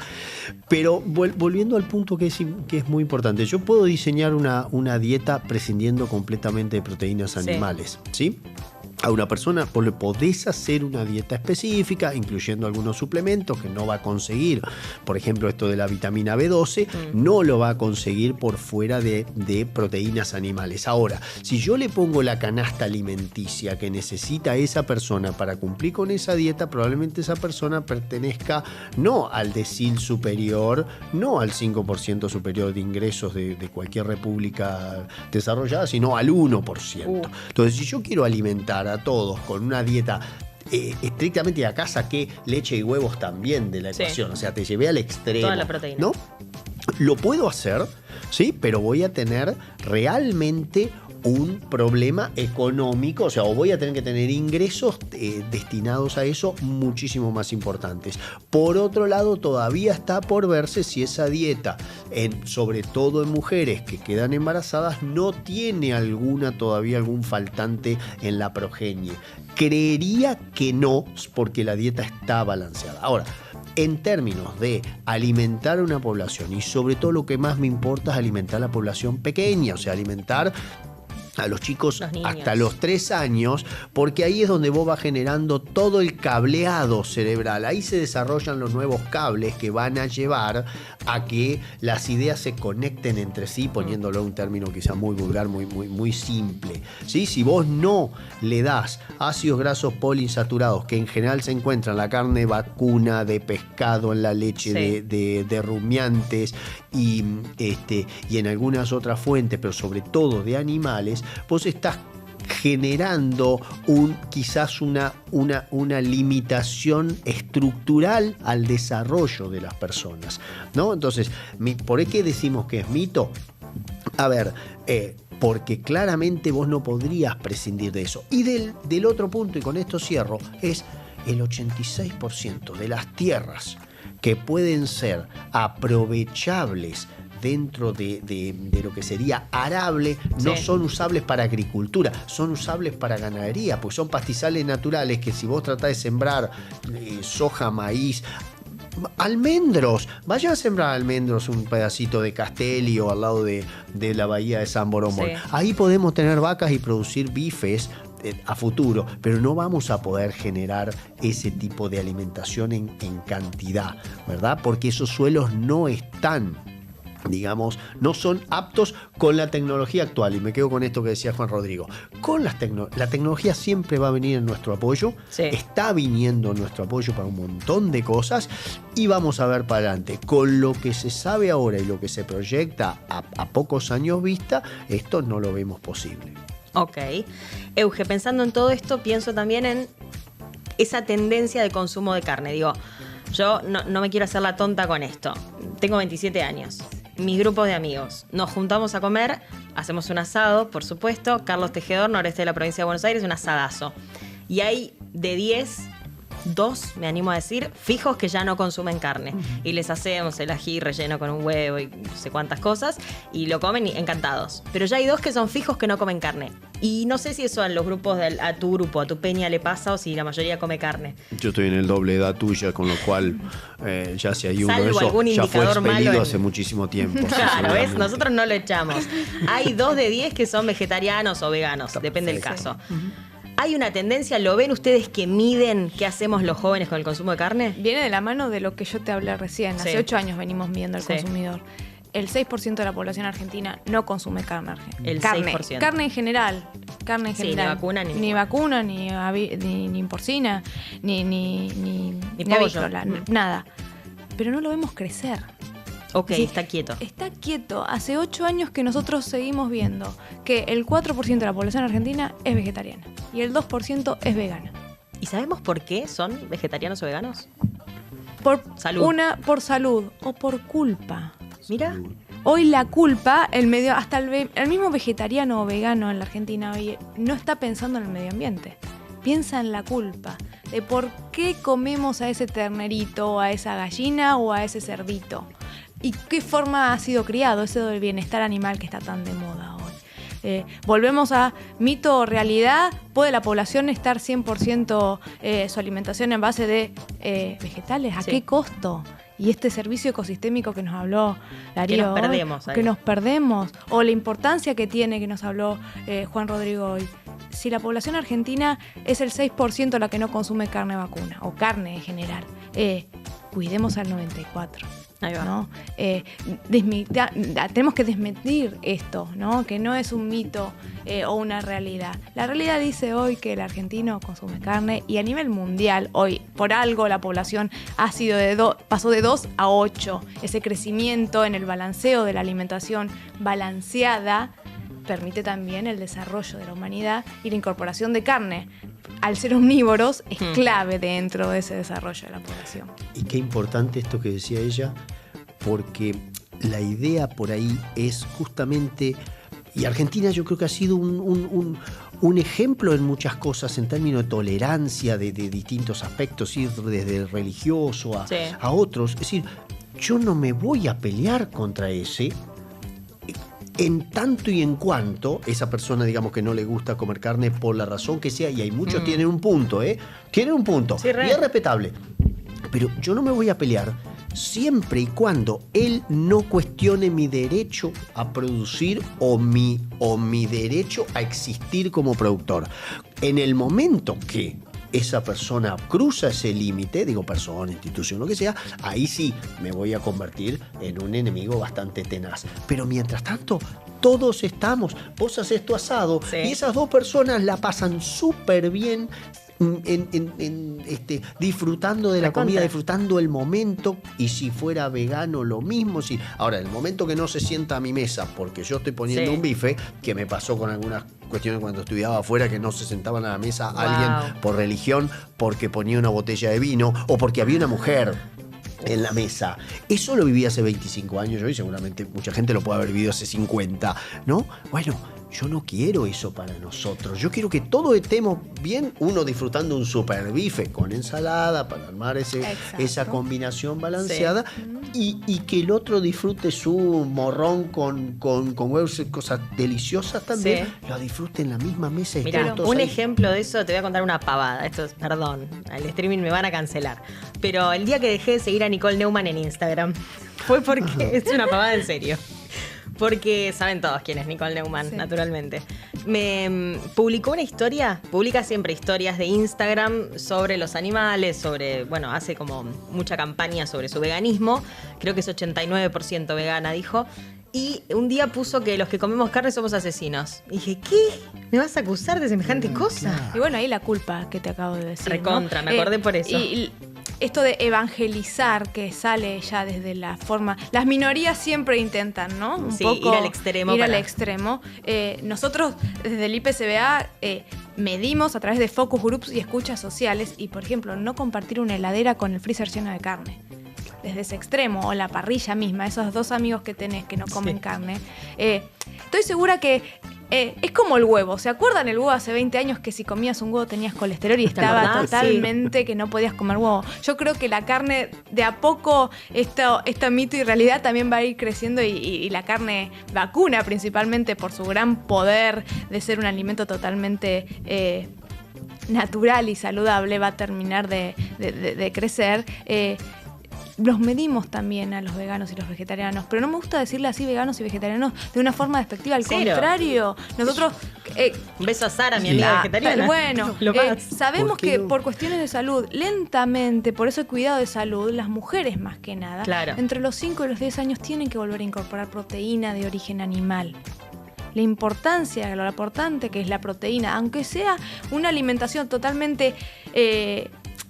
Pero volviendo al punto que es muy importante, yo puedo diseñar una dieta prescindiendo completamente de proteínas animales, ¿sí? a una persona, vos le podés hacer una dieta específica, incluyendo algunos suplementos que no va a conseguir. Por ejemplo, esto de la vitamina B12, no lo va a conseguir por fuera de proteínas animales. Ahora, si yo le pongo la canasta alimenticia que necesita esa persona para cumplir con esa dieta, probablemente esa persona pertenezca no al decil superior, no al 5% superior de ingresos de cualquier república desarrollada, sino al 1%. Entonces, si yo quiero alimentar a todos con una dieta estrictamente, acá saqué leche y huevos también de la ecuación, o sea, te llevé al extremo. Toda la proteína. ¿No? Lo puedo hacer, ¿sí? Pero voy a tener realmente un problema económico, o sea, o voy a tener que tener ingresos destinados a eso muchísimo más importantes. Por otro lado, todavía está por verse si esa dieta, sobre todo en mujeres que quedan embarazadas, no tiene todavía algún faltante en la progenie. Creería que no, porque la dieta está balanceada. Ahora, en términos de alimentar a una población, y sobre todo lo que más me importa es alimentar a la población pequeña, o sea, alimentar a los chicos hasta los 3 años, porque ahí es donde vos vas generando todo el cableado cerebral. Ahí se desarrollan los nuevos cables que van a llevar a que las ideas se conecten entre sí, poniéndolo en un término quizá muy vulgar, muy simple. ¿Sí? Si vos no le das ácidos grasos poliinsaturados, que en general se encuentran en la carne vacuna, de pescado, en la leche de rumiantes y en algunas otras fuentes, pero sobre todo de animales, vos estás generando quizás una limitación estructural al desarrollo de las personas, ¿no? Entonces, ¿por qué decimos que es mito? A ver, porque claramente vos no podrías prescindir de eso. Y del otro punto, y con esto cierro, es el 86% de las tierras que pueden ser aprovechables dentro de lo que sería arable, no son usables para agricultura, son usables para ganadería, porque son pastizales naturales que si vos tratás de sembrar soja, maíz, almendros, vaya a sembrar almendros un pedacito de Castelli o al lado de la bahía de San Borondón. Sí. Ahí podemos tener vacas y producir bifes a futuro, pero no vamos a poder generar ese tipo de alimentación en cantidad, ¿verdad? Porque esos suelos no están, digamos, no son aptos con la tecnología actual. Y me quedo con esto que decía Juan Rodrigo. La tecnología siempre va a venir en nuestro apoyo, está viniendo en nuestro apoyo para un montón de cosas y vamos a ver para adelante. Con lo que se sabe ahora y lo que se proyecta a pocos años vista, esto no lo vemos posible. Ok. Euge, pensando en todo esto, pienso también en esa tendencia de consumo de carne. Digo, yo no me quiero hacer la tonta con esto. Tengo 27 años. Mis grupos de amigos. Nos juntamos a comer, hacemos un asado, por supuesto. Carlos Tejedor, noreste de la provincia de Buenos Aires, un asadazo. Y hay de 10, 2, me animo a decir, fijos que ya no consumen carne. Y les hacemos el ají relleno con un huevo y no sé cuántas cosas, y lo comen encantados. Pero ya hay 2 que son fijos que no comen carne. Y no sé si eso a los grupos, a tu grupo, a tu peña le pasa o si la mayoría come carne. Yo estoy en el doble de edad tuya, con lo cual ya si hay uno de esos, ya fue expelido hace muchísimo tiempo. Claro, ¿ves? Nosotros no lo echamos. Hay 2 de 10 que son vegetarianos o veganos, depende del caso. ¿Hay una tendencia, lo ven ustedes, que miden qué hacemos los jóvenes con el consumo de carne? Viene de la mano de lo que yo te hablé recién. Hace 8 años venimos midiendo al consumidor. El 6% de la población argentina no consume carne. El 6%. Carne en general. Ni vacuna ni vacuna, ni porcina, ni pollo. avícola, nada. Pero no lo vemos crecer. Ok, sí, está quieto. Está quieto. Hace 8 años que nosotros seguimos viendo que el 4% de la población argentina es vegetariana y el 2% es vegana. ¿Y sabemos por qué son vegetarianos o veganos? Por salud. Por salud o por culpa. Mira. Hoy la culpa, el mismo vegetariano o vegano en la Argentina hoy no está pensando en el medio ambiente. Piensa en la culpa de por qué comemos a ese ternerito, a esa gallina o a ese cerdito. ¿Y qué forma ha sido criado ese del bienestar animal que está tan de moda hoy? Volvemos a mito o realidad. ¿Puede la población estar 100% su alimentación en base de vegetales? ¿A qué costo? Y este servicio ecosistémico que nos habló Darío, que nos perdemos, o la importancia que tiene, que nos habló Juan Rodrigo hoy. si la población argentina es el 6% la que no consume carne vacuna, o carne en general, cuidemos al 94%. ¿no? Tenemos que desmentir esto, ¿no? Que no es un mito o una realidad. La realidad dice hoy que el argentino consume carne y a nivel mundial, hoy por algo la población pasó de 2 a 8. Ese crecimiento en el balanceo de la alimentación balanceada permite también el desarrollo de la humanidad y la incorporación de carne. Al ser omnívoros es clave dentro de ese desarrollo de la población. Y qué importante esto que decía ella, porque la idea por ahí es justamente, y Argentina yo creo que ha sido un ejemplo en muchas cosas en términos de tolerancia de distintos aspectos, ir desde el religioso a otros. Es decir, yo no me voy a pelear contra ese, en tanto y en cuanto esa persona, digamos, que no le gusta comer carne por la razón que sea, y hay muchos tienen un punto, tienen un punto, sí, y es respetable, pero yo no me voy a pelear siempre y cuando él no cuestione mi derecho a producir o mi derecho a existir como productor. En el momento que esa persona cruza ese límite, digo persona, institución, lo que sea, ahí sí me voy a convertir en un enemigo bastante tenaz. Pero mientras tanto, todos estamos, vos haces tu asado y esas dos personas la pasan súper bien disfrutando de la comida, disfrutando el momento, y si fuera vegano lo mismo. Ahora, el momento que no se sienta a mi mesa porque yo estoy poniendo un bife, que me pasó con algunas cuestiones cuando estudiaba afuera, que no se sentaban a la mesa alguien por religión, porque ponía una botella de vino o porque había una mujer en la mesa. Eso lo viví hace 25 años yo, y seguramente mucha gente lo puede haber vivido hace 50, ¿no? Bueno, yo no quiero eso para nosotros. Yo quiero que todos estemos bien, uno disfrutando un super bife con ensalada para armar esa combinación balanceada, y que el otro disfrute su morrón con huevos, cosas deliciosas también, lo disfrute en la misma mesa. Mira, un ejemplo de eso, te voy a contar una pavada. Esto es, perdón, al streaming me van a cancelar, pero el día que dejé de seguir a Nicole Neumann en Instagram fue porque es una pavada en serio. Porque saben todos quién es Nicole Neumann, naturalmente. Me publicó una historia, publica siempre historias de Instagram sobre los animales, hace como mucha campaña sobre su veganismo. Creo que es 89% vegana, dijo. Y un día puso que los que comemos carne somos asesinos. Y dije, ¿qué? ¿Me vas a acusar de semejante cosa? Claro. Y bueno, ahí la culpa que te acabo de decir. Recontra, ¿no? Me acordé por eso. Y esto de evangelizar, que sale ya desde la forma... Las minorías siempre intentan, ¿no? Un poco ir al extremo. Nosotros, desde el IPCBA, medimos a través de focus groups y escuchas sociales, y, por ejemplo, no compartir una heladera con el freezer lleno de carne. Desde ese extremo, o la parrilla misma, esos dos amigos que tenés que no comen carne. Estoy segura que es como el huevo. ¿Se acuerdan el huevo hace 20 años que si comías un huevo tenías colesterol y estaba totalmente que no podías comer huevo? Yo creo que la carne, de a poco, este mito y realidad también va a ir creciendo, y la carne vacuna, principalmente por su gran poder de ser un alimento totalmente natural y saludable, va a terminar de crecer. Los medimos también a los veganos y los vegetarianos, pero no me gusta decirle así veganos y vegetarianos de una forma despectiva. Al contrario, nosotros... un beso a Sara, mi amiga vegetariana. Bueno, sabemos que por cuestiones de salud, lentamente, por eso el cuidado de salud, las mujeres más que nada, entre los 5 y los 10 años tienen que volver a incorporar proteína de origen animal. La importancia, lo importante que es la proteína, aunque sea una alimentación totalmente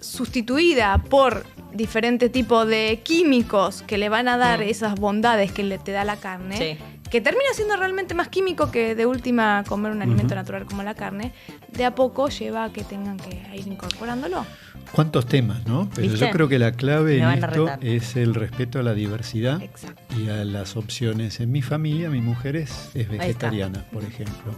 sustituida por diferentes tipos de químicos que le van a dar esas bondades que te da la carne, que termina siendo realmente más químico que de última comer un alimento natural como la carne, de a poco lleva a que tengan que ir incorporándolo. ¿Cuántos temas, no? Pero yo creo que la clave en esto es el respeto a la diversidad y a las opciones. En mi familia, mi mujer es vegetariana, por ejemplo.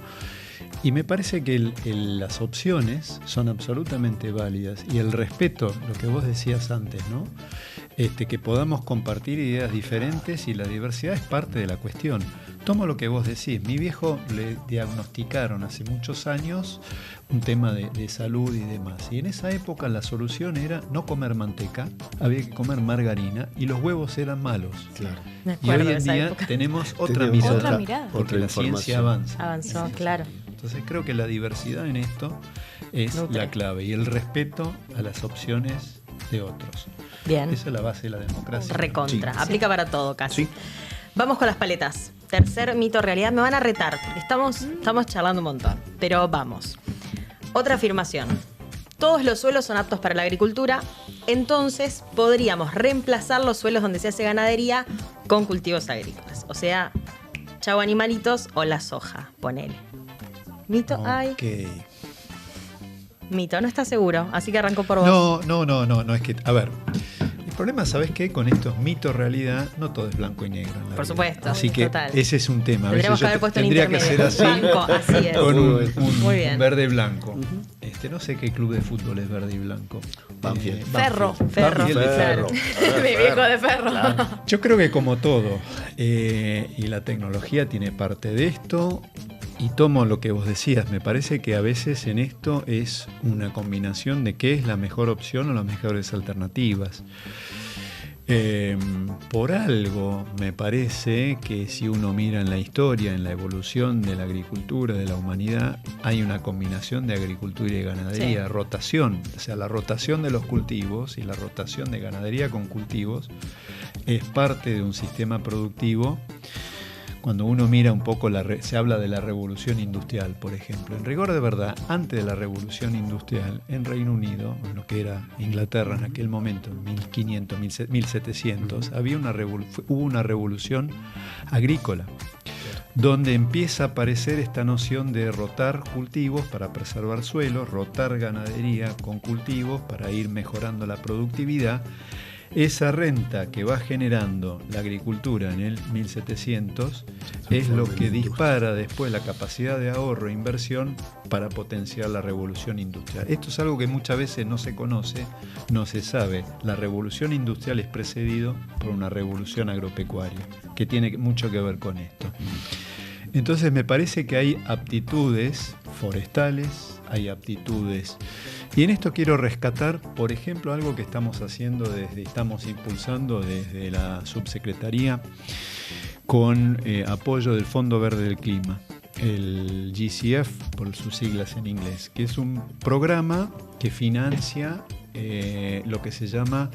Y me parece que las opciones son absolutamente válidas, y el respeto, lo que vos decías antes, ¿no? Que podamos compartir ideas diferentes, y la diversidad es parte de la cuestión. Tomo lo que vos decís. Mi viejo le diagnosticaron hace muchos años un tema de salud y demás. Y en esa época la solución era no comer manteca, había que comer margarina, y los huevos eran malos. Claro. Y hoy en día tenemos otra mirada, porque la ciencia avanza. Avanzó, claro. Entonces creo que la diversidad en esto es la clave y el respeto a las opciones de otros. Bien. Esa es la base de la democracia. Recontra. Sí. Aplica para todo casi. Sí. Vamos con las paletas. Tercer mito realidad. Me van a retar porque estamos charlando un montón. Pero vamos. Otra afirmación. Todos los suelos son aptos para la agricultura, entonces podríamos reemplazar los suelos donde se hace ganadería con cultivos agrícolas. O sea, chau animalitos o la soja, ponele. Mito, ay. Mito, no está seguro, así que arrancó por vos. No, es que, a ver, el problema, ¿sabés qué? Con estos mitos realidad, no todo es blanco y negro. Por supuesto, así que total. ese es un tema. A veces Tendríamos que haber puesto tendría que ser así, blanco, así es. con Muy bien. un verde blanco. No sé qué club de fútbol es verde y blanco. Banfield. Ferro. Banfield de Ferro. Mi viejo de Ferro. Yo creo que como todo, y la tecnología tiene parte de esto, y tomo lo que vos decías, me parece que a veces en esto es una combinación de qué es la mejor opción o las mejores alternativas. Por algo me parece que si uno mira en la historia, en la evolución de la agricultura, de la humanidad, hay una combinación de agricultura y ganadería, Sí. rotación, o sea, la rotación de los cultivos y la rotación de ganadería con cultivos es parte de un sistema productivo. Cuando uno mira un poco, se habla de la revolución industrial, por ejemplo. En rigor de verdad, antes de la revolución industrial, en Reino Unido, en lo que era Inglaterra en aquel momento, en 1500, 1700, hubo una revolución agrícola, donde empieza a aparecer esta noción de rotar cultivos para preservar suelos, rotar ganadería con cultivos para ir mejorando la productividad. Esa renta que va generando la agricultura en el 1700 es lo que dispara después la capacidad de ahorro e inversión para potenciar la revolución industrial. Esto es algo que muchas veces no se conoce, no se sabe. La revolución industrial es precedido por una revolución agropecuaria, que tiene mucho que ver con esto. Entonces me parece que hay aptitudes forestales, hay aptitudes. Y en esto quiero rescatar, por ejemplo, algo que estamos impulsando desde la subsecretaría con apoyo del Fondo Verde del Clima, el GCF, por sus siglas en inglés, que es un programa que financia lo que se llama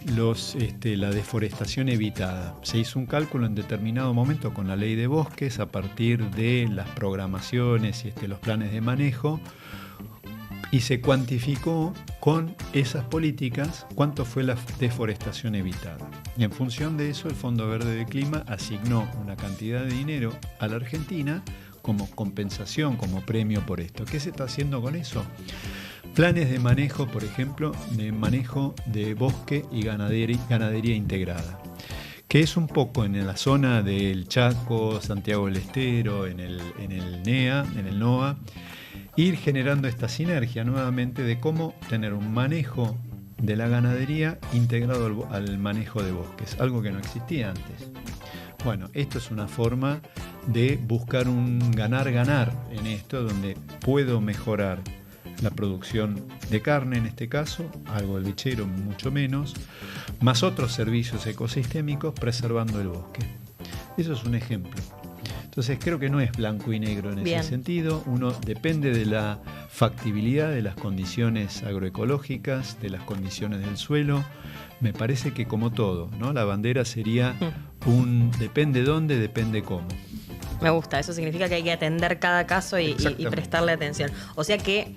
la deforestación evitada. Se hizo un cálculo en determinado momento con la ley de bosques a partir de las programaciones y los planes de manejo, y se cuantificó con esas políticas cuánto fue la deforestación evitada. Y en función de eso, el Fondo Verde del Clima asignó una cantidad de dinero a la Argentina como compensación, como premio por esto. ¿Qué se está haciendo con eso? Planes de manejo, por ejemplo, de manejo de bosque y ganadería integrada, que es un poco en la zona del Chaco, Santiago del Estero, en el NEA, en el NOA, ir generando esta sinergia nuevamente de cómo tener un manejo de la ganadería integrado al manejo de bosques, algo que no existía antes. Bueno, esto es una forma de buscar un ganar-ganar en esto, donde puedo mejorar la producción de carne en este caso, algo del lechero mucho menos, más otros servicios ecosistémicos preservando el bosque. Eso es un ejemplo. Entonces creo que no es blanco y negro en ese sentido. Uno depende de la factibilidad de las condiciones agroecológicas, de las condiciones del suelo. Me parece que como todo, ¿no? La bandera sería un depende dónde, depende cómo. Me gusta, eso significa que hay que atender cada caso y prestarle atención. O sea que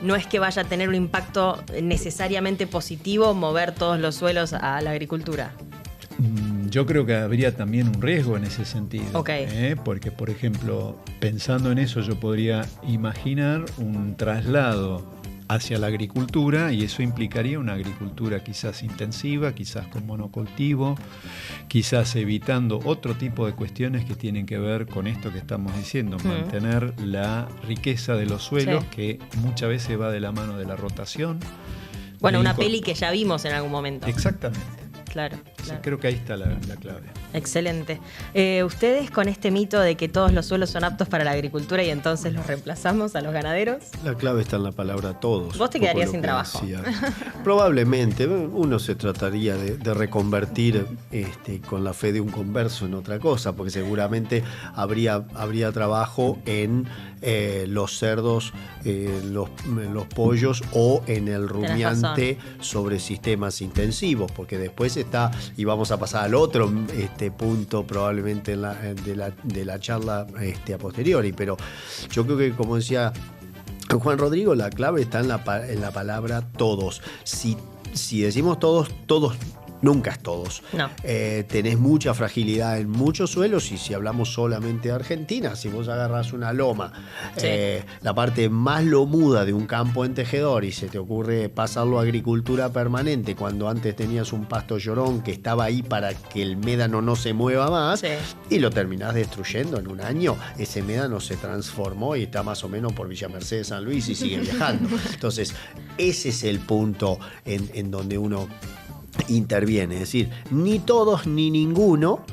no es que vaya a tener un impacto necesariamente positivo mover todos los suelos a la agricultura. Yo creo que habría también un riesgo en ese sentido. Okay. Porque, por ejemplo, pensando en eso, yo podría imaginar un traslado hacia la agricultura, y eso implicaría una agricultura quizás intensiva, quizás con monocultivo, quizás evitando otro tipo de cuestiones que tienen que ver con esto que estamos diciendo, mantener la riqueza de los suelos, que muchas veces va de la mano de la rotación. Bueno, una peli que ya vimos en algún momento. Exactamente. Claro. Sí, creo que ahí está la clave. Excelente. ¿Ustedes con este mito de que todos los suelos son aptos para la agricultura y entonces los reemplazamos a los ganaderos? La clave está en la palabra todos. Vos te quedarías sin trabajo. Probablemente. Uno se trataría de reconvertir con la fe de un converso en otra cosa, porque seguramente habría trabajo en los cerdos, los pollos o en el rumiante sobre sistemas intensivos, porque después está, y vamos a pasar al otro punto probablemente de la charla a posteriori, pero yo creo que, como decía Juan Rodrigo, la clave está en la palabra todos. Si decimos todos nunca es todos. No. Tenés mucha fragilidad en muchos suelos, y si hablamos solamente de Argentina, si vos agarrás una loma, sí, la parte más lomuda de un campo en tejedor, y se te ocurre pasarlo a agricultura permanente, cuando antes tenías un pasto llorón que estaba ahí para que el médano no se mueva más, sí, y lo terminás destruyendo en un año, ese médano se transformó y está más o menos por Villa Mercedes, San Luis, y sigue viajando. Entonces, ese es el punto en donde uno interviene, es decir, ni todos ni ninguno,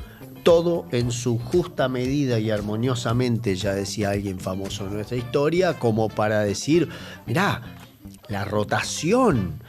todo en su justa medida y armoniosamente, ya decía alguien famoso en nuestra historia, como para decir, mirá, la rotación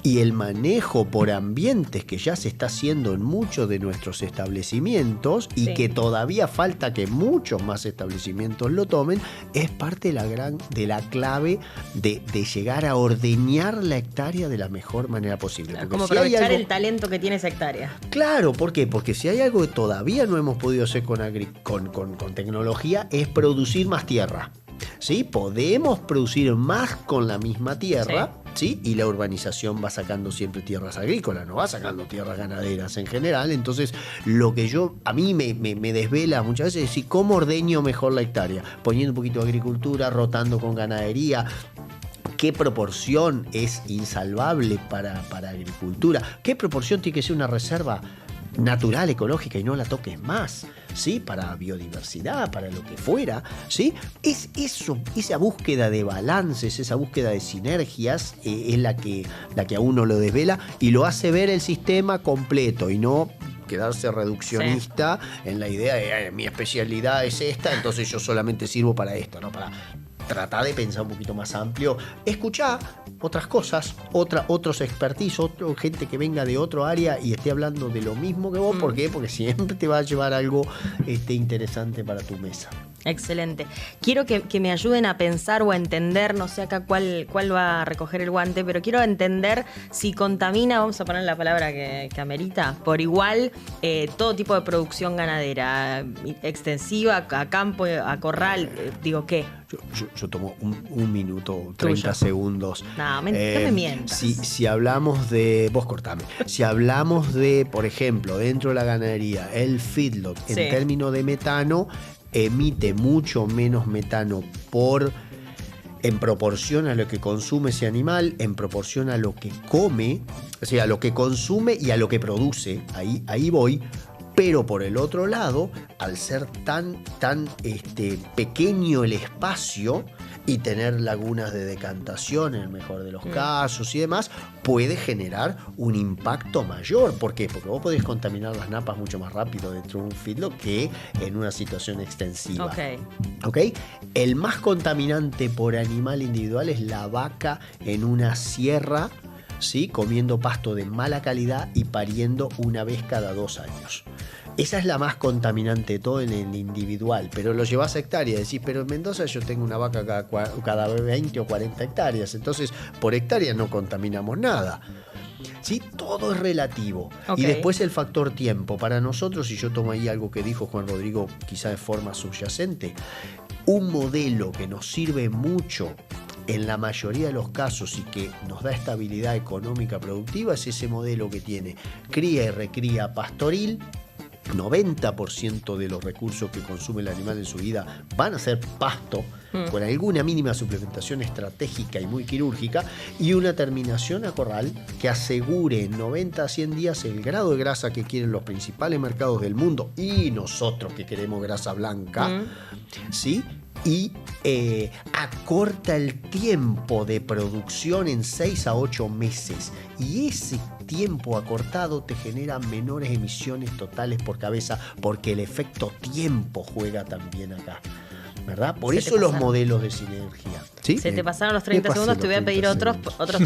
y el manejo por ambientes que ya se está haciendo en muchos de nuestros establecimientos, y sí, que todavía falta que muchos más establecimientos lo tomen, es parte de la clave de llegar a ordeñar la hectárea de la mejor manera posible. Porque como aprovechar el talento que tiene esa hectárea. Claro, ¿por qué? Porque si hay algo que todavía no hemos podido hacer con tecnología, es producir más tierra. ¿Sí? Podemos producir más con la misma tierra, ¿sí? Y la urbanización va sacando siempre tierras agrícolas, no va sacando tierras ganaderas en general. Entonces, lo que a mí me desvela muchas veces es decir, ¿cómo ordeño mejor la hectárea? Poniendo un poquito de agricultura, rotando con ganadería. ¿Qué proporción es insalvable para agricultura? ¿Qué proporción tiene que ser una reserva natural, ecológica, y no la toques más? ¿Sí? Para biodiversidad, para lo que fuera, ¿sí? Es eso, esa búsqueda de balances, esa búsqueda de sinergias, es la que a uno lo desvela y lo hace ver el sistema completo, y no quedarse reduccionista, sí, en la idea de mi especialidad es esta, entonces yo solamente sirvo para esto, ¿no? Para tratar de pensar un poquito más amplio, escuchar otras cosas, otros expertise, gente que venga de otro área y esté hablando de lo mismo que vos. ¿Por qué? Porque siempre te va a llevar algo interesante para tu mesa. Excelente. Quiero que me ayuden a pensar o a entender, no sé acá cuál va a recoger el guante, pero quiero entender si contamina, vamos a poner la palabra que amerita, por igual todo tipo de producción ganadera, extensiva, a campo, a corral, digo, ¿qué? Yo tomo un minuto, 30 segundos. No me mientas. Si hablamos de... Vos cortame. Si hablamos de, por ejemplo, dentro de la ganadería, el feedlot, sí, en términos de metano, emite mucho menos metano en proporción a lo que consume ese animal, en proporción a lo que come, o sea, a lo que consume y a lo que produce. Ahí voy. Pero por el otro lado, al ser tan pequeño el espacio y tener lagunas de decantación en el mejor de los casos y demás, puede generar un impacto mayor. ¿Por qué? Porque vos podés contaminar las napas mucho más rápido dentro de un feedlot que en una situación extensiva. ¿Ok? El más contaminante por animal individual es la vaca en una sierra, ¿sí? Comiendo pasto de mala calidad y pariendo una vez cada 2 años. Esa es la más contaminante de todo en el individual, pero lo llevas a hectáreas. Decís, pero en Mendoza yo tengo una vaca cada 20 o 40 hectáreas, entonces por hectárea no contaminamos nada. ¿Sí? Todo es relativo. Y después el factor tiempo. Para nosotros, y yo tomo ahí algo que dijo Juan Rodrigo, quizá de forma subyacente, un modelo que nos sirve mucho en la mayoría de los casos y que nos da estabilidad económica productiva es ese modelo que tiene cría y recría pastoril. 90% de los recursos que consume el animal en su vida van a ser pasto, con alguna mínima suplementación estratégica y muy quirúrgica, y una terminación a corral que asegure en 90 a 100 días el grado de grasa que quieren los principales mercados del mundo y nosotros que queremos grasa blanca, ¿sí? y acorta el tiempo de producción en 6 a 8 meses. Y ese tiempo acortado te genera menores emisiones totales por cabeza, porque el efecto tiempo juega también acá, ¿verdad? Por eso los modelos de sinergia. ¿Sí? Se te pasaron los 30 segundos, te voy a pedir otros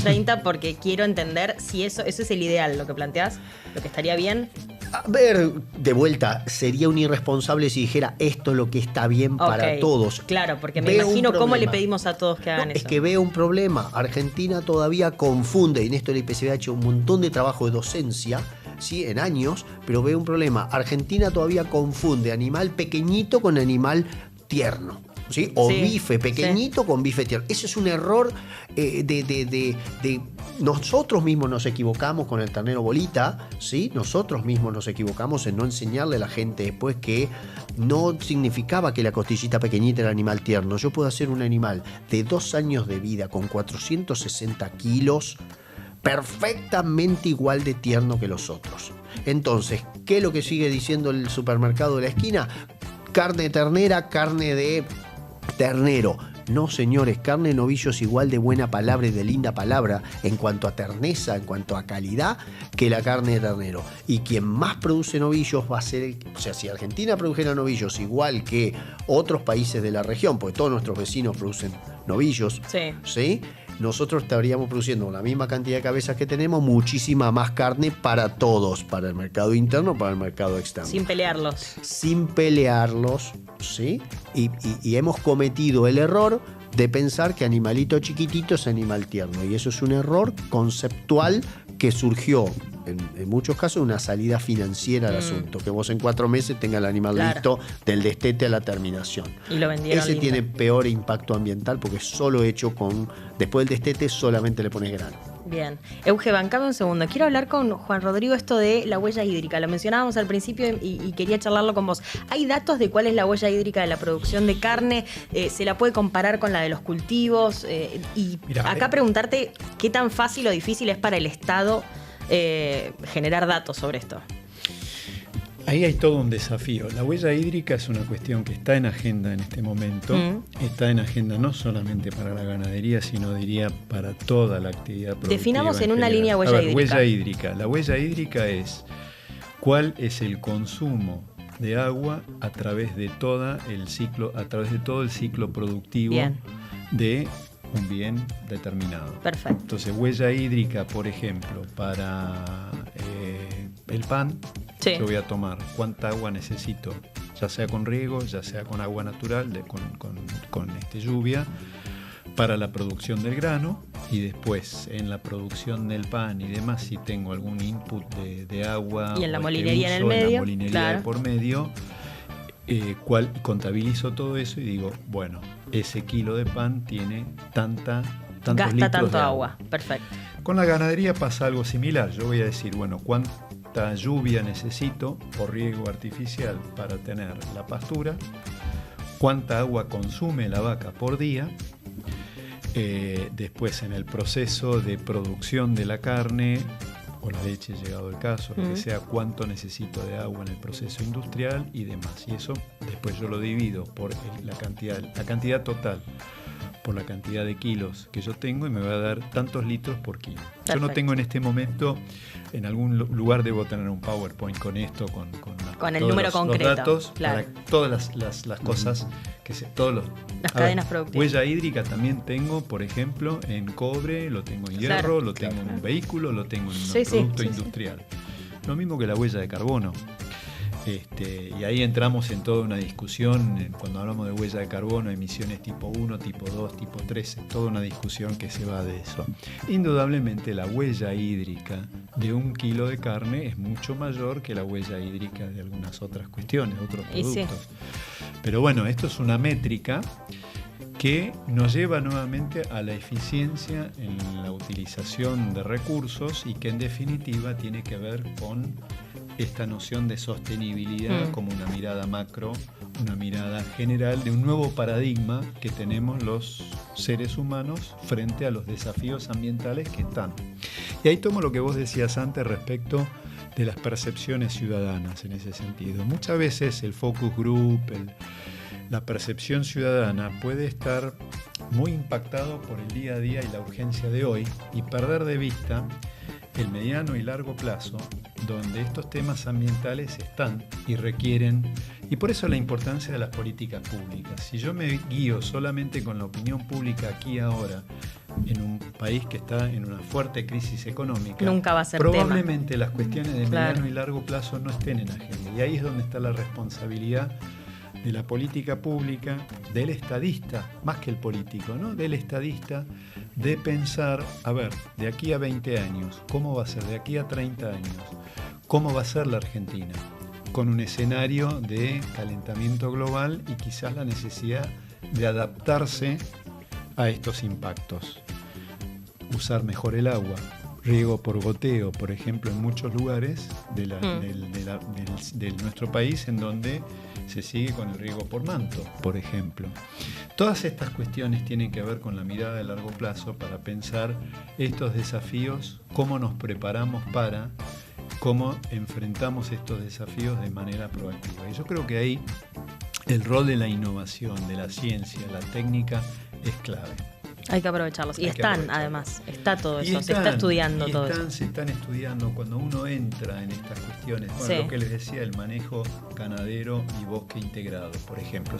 30 porque quiero entender si eso es el ideal, lo que planteás, lo que estaría bien. A ver, de vuelta, sería un irresponsable si dijera esto es lo que está bien para todos. Claro, porque me imagino cómo le pedimos a todos que hagan eso. Es que veo un problema. Argentina todavía confunde, y en esto el IPCB ha hecho un montón de trabajo de docencia, ¿sí? En años, pero veo un problema. Argentina todavía confunde animal pequeñito con animal tierno. ¿Sí? O bife pequeñito con bife tierno. Ese es un error de nosotros mismos nos equivocamos con el ternero bolita, ¿sí? Nosotros mismos nos equivocamos en no enseñarle a la gente después que no significaba que la costillita pequeñita era animal tierno. Yo puedo hacer un animal de 2 años de vida con 460 kilos perfectamente igual de tierno que los otros. Entonces, ¿qué es lo que sigue diciendo el supermercado de la esquina? Carne de ternera, carne de ternero. No, señores, carne de novillo es igual de buena palabra y de linda palabra en cuanto a terneza, en cuanto a calidad, que la carne de ternero. Y quien más produce novillos va a ser, o sea, si Argentina produjera novillos igual que otros países de la región, porque todos nuestros vecinos producen novillos, ¿sí? Nosotros estaríamos produciendo la misma cantidad de cabezas que tenemos, muchísima más carne para todos, para el mercado interno, para el mercado externo. Sin pelearlos. Sin pelearlos, ¿sí? Y hemos cometido el error de pensar que animalito chiquitito es animal tierno. Y eso es un error conceptual que surgió, en muchos casos, una salida financiera al asunto. Que vos en 4 meses tengas el animal listo del destete a la terminación. Y lo vendieron Ese tiene peor impacto ambiental porque es solo hecho con... Después del destete solamente le pones grano. Bien. Euge, bancame un segundo. Quiero hablar con Juan Rodrigo esto de la huella hídrica. Lo mencionábamos al principio y quería charlarlo con vos. ¿Hay datos de cuál es la huella hídrica de la producción de carne? ¿Se la puede comparar con la de los cultivos? Acá preguntarte qué tan fácil o difícil es para el Estado generar datos sobre esto. Ahí hay todo un desafío. La huella hídrica es una cuestión que está en agenda en este momento. Está en agenda no solamente para la ganadería, sino diría para toda la actividad productiva. Definamos en una línea huella hídrica. Huella hídrica. La huella hídrica es cuál es el consumo de agua a través de todo el ciclo productivo de un bien determinado. Perfecto. Entonces, huella hídrica, por ejemplo, para el pan. Yo voy a tomar cuánta agua necesito, ya sea con riego, ya sea con agua natural, con lluvia, para la producción del grano, y después en la producción del pan y demás, si tengo algún input de agua y en la molinería en el medio, en la molinería de por medio, contabilizo todo eso y digo, bueno, ese kilo de pan tiene tantos litros tanto de agua. Perfecto. Con la ganadería pasa algo similar. Yo voy a decir, bueno, cuánta lluvia necesito por riego artificial para tener la pastura, cuánta agua consume la vaca por día, después en el proceso de producción de la carne o la leche, llegado el caso, lo que sea, cuánto necesito de agua en el proceso industrial y demás. Y eso después yo lo divido por la cantidad total por la cantidad de kilos que yo tengo y me va a dar tantos litros por kilo. Perfecto. Yo no tengo en este momento, en algún lugar debo tener un PowerPoint con esto, con el número concreto, los datos, claro, para todas las cosas que las cadenas productivas. Huella hídrica también tengo, por ejemplo, en cobre, lo tengo en hierro, lo tengo en un vehículo, lo tengo en un producto industrial. Lo mismo que la huella de carbono. Y ahí entramos en toda una discusión, cuando hablamos de huella de carbono, emisiones tipo 1, tipo 2, tipo 3, toda una discusión que se va de eso. Indudablemente la huella hídrica de 1 kilo de carne es mucho mayor que la huella hídrica de algunas otras cuestiones, otros productos. Pero bueno, esto es una métrica que nos lleva nuevamente a la eficiencia en la utilización de recursos y que en definitiva tiene que ver con esta noción de sostenibilidad como una mirada macro, una mirada general de un nuevo paradigma que tenemos los seres humanos frente a los desafíos ambientales que están. Y ahí tomo lo que vos decías antes respecto de las percepciones ciudadanas en ese sentido. Muchas veces el focus group, la percepción ciudadana puede estar muy impactado por el día a día y la urgencia de hoy y perder de vista el mediano y largo plazo, donde estos temas ambientales están y requieren, y por eso la importancia de las políticas públicas. Si yo me guío solamente con la opinión pública aquí y ahora, en un país que está en una fuerte crisis económica, nunca va a ser probablemente las cuestiones de Claro. mediano y largo plazo no estén en agenda. Y ahí es donde está la responsabilidad de la política pública, del estadista, más que el político, ¿no? Del estadista, de pensar, a ver, de aquí a 20 años, ¿cómo va a ser? De aquí a 30 años, ¿cómo va a ser la Argentina? Con un escenario de calentamiento global y quizás la necesidad de adaptarse a estos impactos. Usar mejor el agua, riego por goteo, por ejemplo, en muchos lugares de nuestro país en donde se sigue con el riego por manto, por ejemplo. Todas estas cuestiones tienen que ver con la mirada de largo plazo para pensar estos desafíos, cómo nos preparamos para, cómo enfrentamos estos desafíos de manera proactiva. Y yo creo que ahí el rol de la innovación, de la ciencia, la técnica es clave. Hay que aprovecharlos. Y Hay que están, aprovecharlos. además, está todo Y eso, se está estudiando todo eso. Se están estudiando. Cuando uno entra en estas cuestiones, bueno, Sí. lo que les decía, el manejo ganadero y bosque integrado, por ejemplo.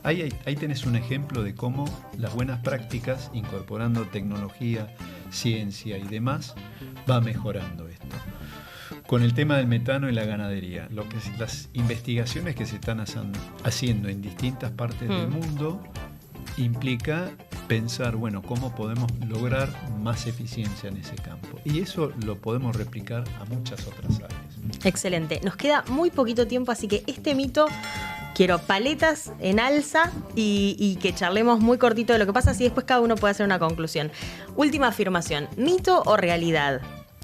Ahí tenés un ejemplo de cómo las buenas prácticas, incorporando tecnología, ciencia y demás, va mejorando esto. Con el tema del metano y la ganadería, las investigaciones que se están haciendo en distintas partes del mundo implica pensar, bueno, cómo podemos lograr más eficiencia en ese campo. Y eso lo podemos replicar a muchas otras áreas. Excelente. Nos queda muy poquito tiempo, así que este mito quiero paletas en alza y que charlemos muy cortito de lo que pasa, así después cada uno puede hacer una conclusión. Última afirmación, ¿mito o realidad?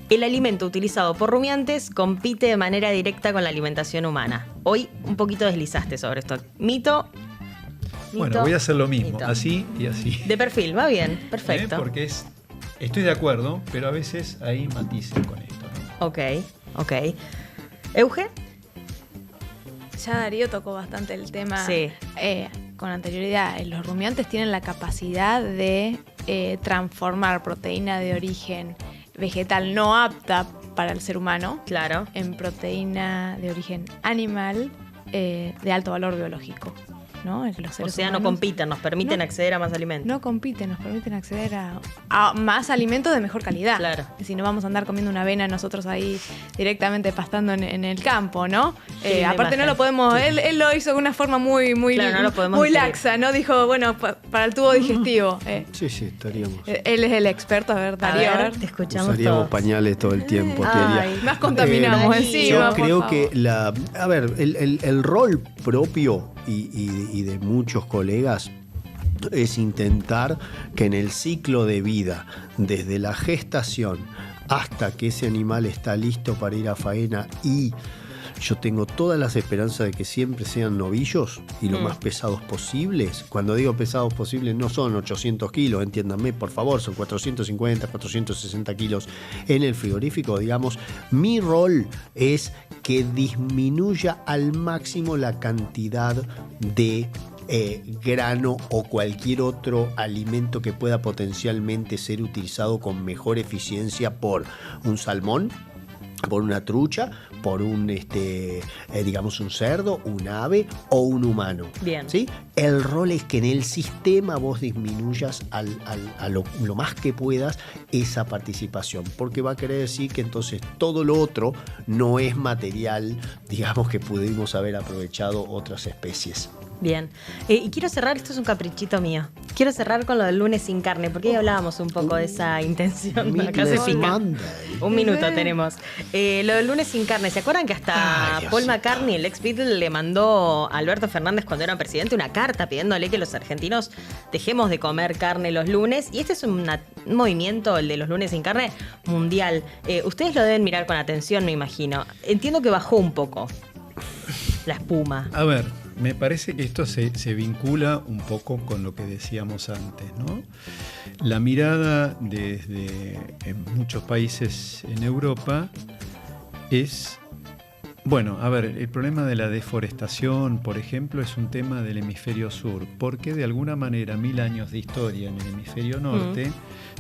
El alimento utilizado por rumiantes compite de manera directa con la alimentación humana. Hoy un poquito deslizaste sobre esto. ¿Mito? Bueno, voy a hacer lo mismo, mito. así y así. De perfil, va bien, perfecto. Porque estoy de acuerdo, pero a veces hay matices con esto, ¿no? Ok. ¿Euge? Ya Darío tocó bastante el tema Sí. Con anterioridad. Los rumiantes tienen la capacidad de transformar proteína de origen vegetal no apta para el ser humano Claro. en proteína de origen animal de alto valor biológico, ¿no? Los O seres sea, no humanos compiten, nos permiten No. acceder a más alimentos. no compiten, nos permiten acceder a más alimentos de mejor calidad. Claro. Si no vamos a andar comiendo una avena nosotros ahí directamente pastando en el campo, ¿no? Qué linda Aparte imagen. no lo podemos, él lo hizo de una forma muy Claro, no lo podemos muy digerir. laxa, ¿no? Dijo, bueno, para el tubo digestivo. Sí, estaríamos. Él es el experto, a ver, Darío. A ver, te escuchamos Usaríamos todos. pañales todo el tiempo, te Ay, diría. Más contaminamos Darío. encima. Yo por creo favor. que el rol propio y de muchos colegas es intentar que en el ciclo de vida, desde la gestación hasta que ese animal está listo para ir a faena, y yo tengo todas las esperanzas de que siempre sean novillos y lo más pesados posibles. Cuando digo pesados posibles no son 800 kilos, entiéndanme por favor, son 450, 460 kilos en el frigorífico, digamos. Mi rol es que disminuya al máximo la cantidad de grano o cualquier otro alimento que pueda potencialmente ser utilizado con mejor eficiencia por un salmón, por una trucha, por un digamos un cerdo, un ave o un humano. Bien. ¿Sí? El rol es que en el sistema vos disminuyas a lo más que puedas esa participación, porque va a querer decir que entonces todo lo otro no es material, digamos, que pudimos haber aprovechado otras especies. Bien. Y quiero cerrar, esto es un caprichito mío. Quiero cerrar con lo del lunes sin carne, porque ahí hablábamos un poco de esa intención. Acá se Meatless pica. Monday. Un minuto tenemos. Lo del lunes sin carne. ¿Se acuerdan que hasta Ay, Dios Paul mío. McCartney, el ex Beatle, le mandó a Alberto Fernández cuando era presidente una carta pidiéndole que los argentinos dejemos de comer carne los lunes? Y este es un movimiento, el de los lunes sin carne, mundial. Ustedes lo deben mirar con atención, me imagino. Entiendo que bajó un poco la espuma. A ver, me parece que esto se vincula un poco con lo que decíamos antes, ¿no? La mirada desde en muchos países en Europa es Bueno, a ver, el problema de la deforestación, por ejemplo, es un tema del hemisferio sur, porque de alguna manera 1000 años de historia en el hemisferio norte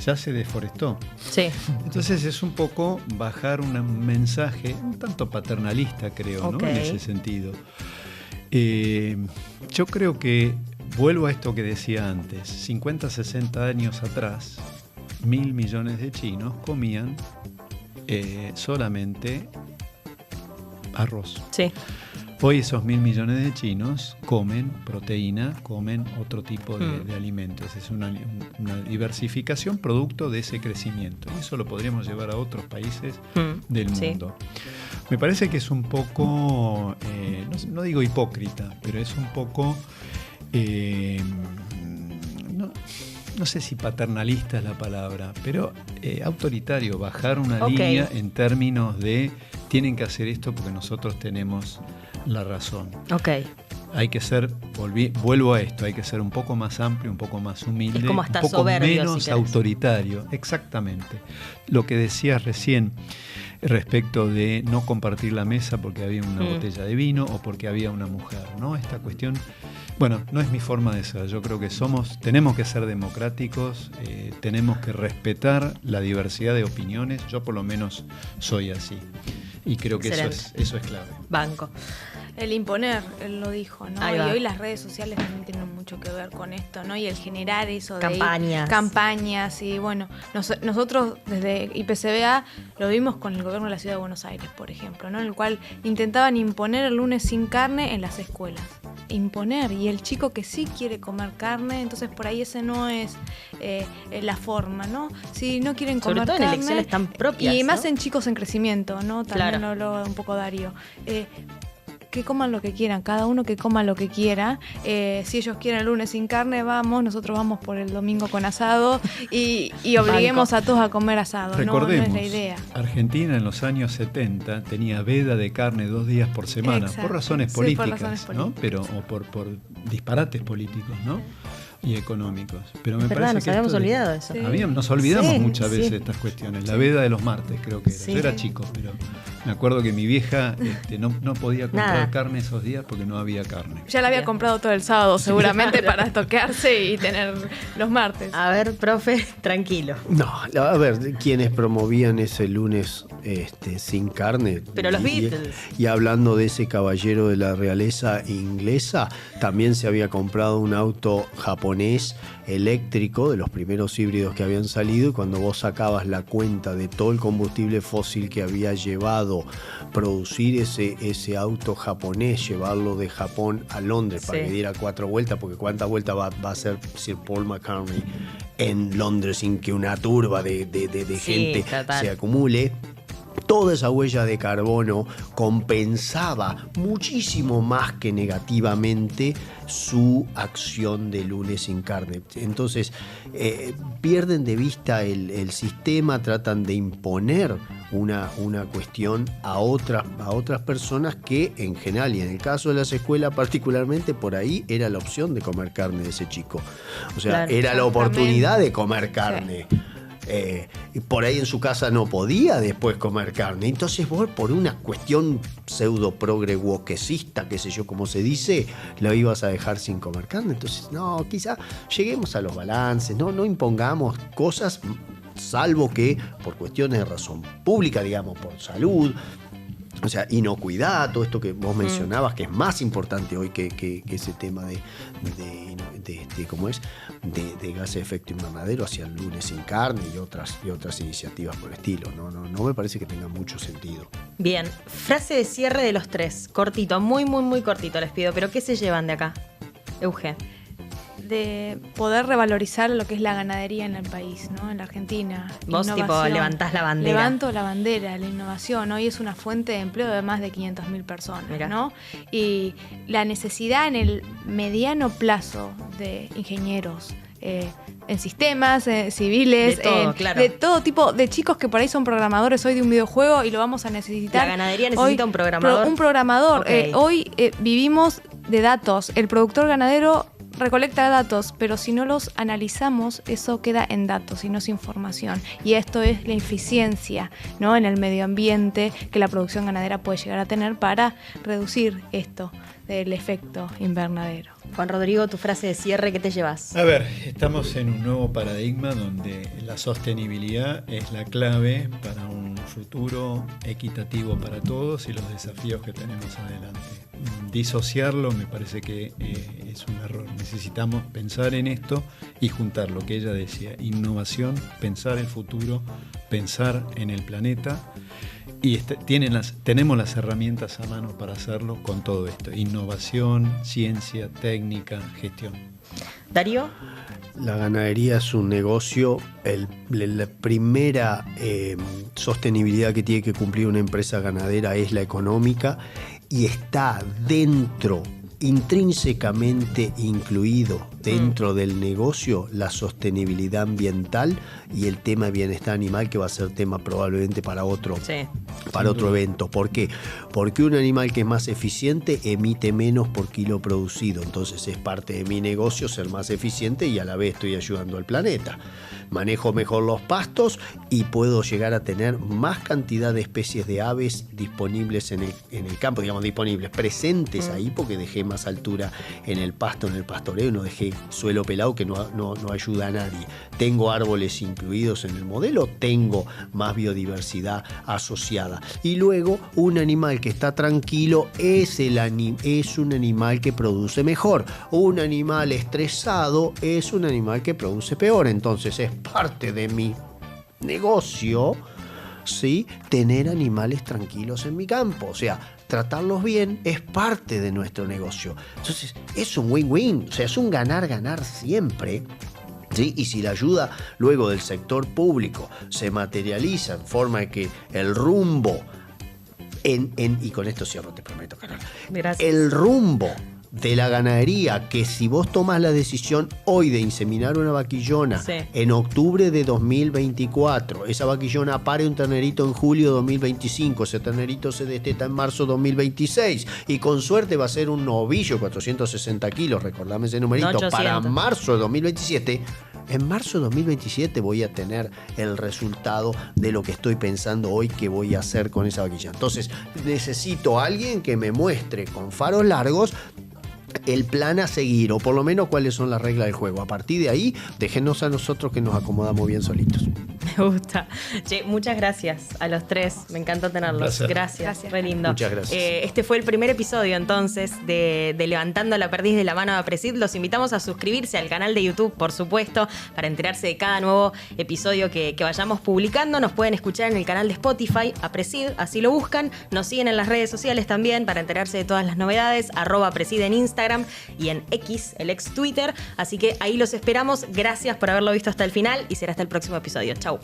ya se deforestó. Sí. Entonces es un poco bajar un mensaje un tanto paternalista, creo, ¿no? En ese sentido. Yo creo que, vuelvo a esto que decía antes, 50, 60 años atrás, 1.000 millones de chinos comían solamente arroz. Sí. Hoy esos 1.000 millones de chinos comen proteína, comen otro tipo de alimentos. Es una diversificación producto de ese crecimiento. Y eso lo podríamos llevar a otros países del mundo. Sí. Me parece que es un poco, no digo hipócrita, pero es un poco, no sé si paternalista es la palabra, pero autoritario, bajar una línea en términos de tienen que hacer esto porque nosotros tenemos la razón. Hay que ser, vuelvo a esto, hay que ser un poco más amplio, un poco más humilde, un poco soberbio, menos autoritario. Exactamente. Lo que decías recién respecto de no compartir la mesa porque había una botella de vino o porque había una mujer, ¿no? Esta cuestión, bueno, no es mi forma de ser. Yo creo que tenemos que ser democráticos, tenemos que respetar la diversidad de opiniones. Yo por lo menos soy así. Y creo que eso es clave. Banco. El imponer, él lo dijo, ¿no? Y hoy las redes sociales también tienen mucho que ver con esto, ¿no? Y el generar eso de campañas y bueno, nosotros desde IPCBA lo vimos con el gobierno de la Ciudad de Buenos Aires, por ejemplo, ¿no? En el cual intentaban imponer el lunes sin carne en las escuelas. Imponer, y el chico que sí quiere comer carne, entonces por ahí ese no es la forma, ¿no? Si no quieren comer carne, sobre todo en elecciones tan propias, y más ¿no? en chicos en crecimiento, ¿no? También lo habló un poco Darío. Que coman lo que quieran, cada uno que coma lo que quiera. Si ellos quieren el lunes sin carne, nosotros vamos por el domingo con asado y obliguemos a todos a comer asado. Recordemos, no es la idea. Argentina en los años 70 tenía veda de carne 2 días por semana. Exacto. Por razones políticas, por razones políticas, ¿no? Pero, o por disparates políticos, ¿no? Y económicos. Pero me parece nos que habíamos olvidado de eso. Nos olvidamos muchas veces de estas cuestiones. La veda de los martes, creo que era. Yo era chico, pero me acuerdo que mi vieja no podía comprar carne esos días porque no había carne. Ya la había comprado todo el sábado, seguramente, para estoquearse y tener los martes. A ver, profe, tranquilo. No, a ver, quienes promovían ese lunes sin carne. Pero los Beatles. Y hablando de ese caballero de la realeza inglesa, también se había comprado un auto japonés eléctrico, de los primeros híbridos que habían salido, y cuando vos sacabas la cuenta de todo el combustible fósil que había llevado producir ese auto japonés, llevarlo de Japón a Londres para que diera 4 vueltas, porque cuántas vueltas va a hacer Sir Paul McCartney en Londres sin que una turba de gente se acumule. Toda esa huella de carbono compensaba muchísimo más que negativamente su acción de lunes sin carne. Entonces, pierden de vista el sistema, tratan de imponer una cuestión a otras personas que en general, y en el caso de las escuelas particularmente, por ahí era la opción de comer carne de ese chico. O sea, era la oportunidad de comer carne. Por ahí en su casa no podía después comer carne. Entonces vos, por una cuestión pseudo progre woquecista, qué sé yo cómo se dice, lo ibas a dejar sin comer carne. Entonces, no, quizá lleguemos a los balances, no impongamos cosas, salvo que por cuestiones de razón pública, digamos, por salud. O sea, inocuidad, todo esto que vos mencionabas, que es más importante hoy que ese tema de ¿cómo es? De gases de efecto invernadero hacia el lunes sin carne y otras iniciativas por el estilo. No me parece que tenga mucho sentido. Bien, frase de cierre de los tres, cortito, muy, muy, muy cortito les pido, pero ¿qué se llevan de acá? Euge. De poder revalorizar lo que es la ganadería en el país, ¿no? En la Argentina. Vos tipo levantás la bandera. Levanto la bandera, la innovación. Hoy es una fuente de empleo de más de 500.000 personas, ¿no? Y la necesidad en el mediano plazo de ingenieros, en sistemas, civiles, de todo tipo de chicos que por ahí son programadores hoy de un videojuego y lo vamos a necesitar. La ganadería necesita un programador. Un programador. Hoy vivimos de datos. El productor ganadero recolecta datos, pero si no los analizamos, eso queda en datos y no es información. Y esto es la eficiencia, ¿no?, en el medio ambiente que la producción ganadera puede llegar a tener para reducir esto del efecto invernadero. Juan Rodrigo, tu frase de cierre, ¿qué te llevas? A ver, estamos en un nuevo paradigma donde la sostenibilidad es la clave para un futuro equitativo para todos y los desafíos que tenemos adelante. Disociarlo me parece que es un error. Necesitamos pensar en esto y juntar lo que ella decía, innovación, pensar el futuro, pensar en el planeta. Y tenemos las herramientas a mano para hacerlo con todo esto. Innovación, ciencia, técnica, gestión. Darío. La ganadería es un negocio. La primera sostenibilidad que tiene que cumplir una empresa ganadera es la económica, y está intrínsecamente incluido dentro del negocio la sostenibilidad ambiental y el tema de bienestar animal, que va a ser tema probablemente para otro evento. ¿Por qué? Porque un animal que es más eficiente emite menos por kilo producido. Entonces es parte de mi negocio ser más eficiente y a la vez estoy ayudando al planeta. Manejo mejor los pastos y puedo llegar a tener más cantidad de especies de aves disponibles en el campo, digamos disponibles, presentes ahí, porque dejé más altura en el pasto, en el pastoreo, y no dejé suelo pelado que no ayuda a nadie. Tengo árboles incluidos en el modelo, tengo más biodiversidad asociada. Y luego un animal que está tranquilo es un animal que produce mejor. Un animal estresado es un animal que produce peor. Entonces es parte de mi negocio, ¿sí?, tener animales tranquilos en mi campo. O sea, tratarlos bien es parte de nuestro negocio. Entonces es un win-win, o sea, es un ganar-ganar siempre. ¿Sí? Y si la ayuda luego del sector público se materializa en forma de que el rumbo y con esto cierro, te prometo, Carol. Gracias. El rumbo de la ganadería, que si vos tomás la decisión hoy de inseminar una vaquillona en octubre de 2024, esa vaquillona pare un ternerito en julio de 2025, ese ternerito se desteta en marzo de 2026 y con suerte va a ser un novillo 460 kilos, recordame ese numerito, no, para marzo de 2027. En marzo de 2027 voy a tener el resultado de lo que estoy pensando hoy que voy a hacer con esa vaquilla. Entonces necesito a alguien que me muestre con faros largos el plan a seguir, o por lo menos cuáles son las reglas del juego. A partir de ahí, déjenos a nosotros que nos acomodamos bien solitos. Me gusta. Che, muchas gracias a los tres. Me encantó tenerlos. Gracias. Re lindo. Muchas gracias. Este fue el primer episodio entonces de Levantando la Perdiz de la mano de APRESID. Los invitamos a suscribirse al canal de YouTube, por supuesto, para enterarse de cada nuevo episodio que vayamos publicando. Nos pueden escuchar en el canal de Spotify, APRESID, así lo buscan. Nos siguen en las redes sociales también para enterarse de todas las novedades. @APRESID en Instagram y en X, el ex Twitter. Así que ahí los esperamos. Gracias por haberlo visto hasta el final y será hasta el próximo episodio. Chau.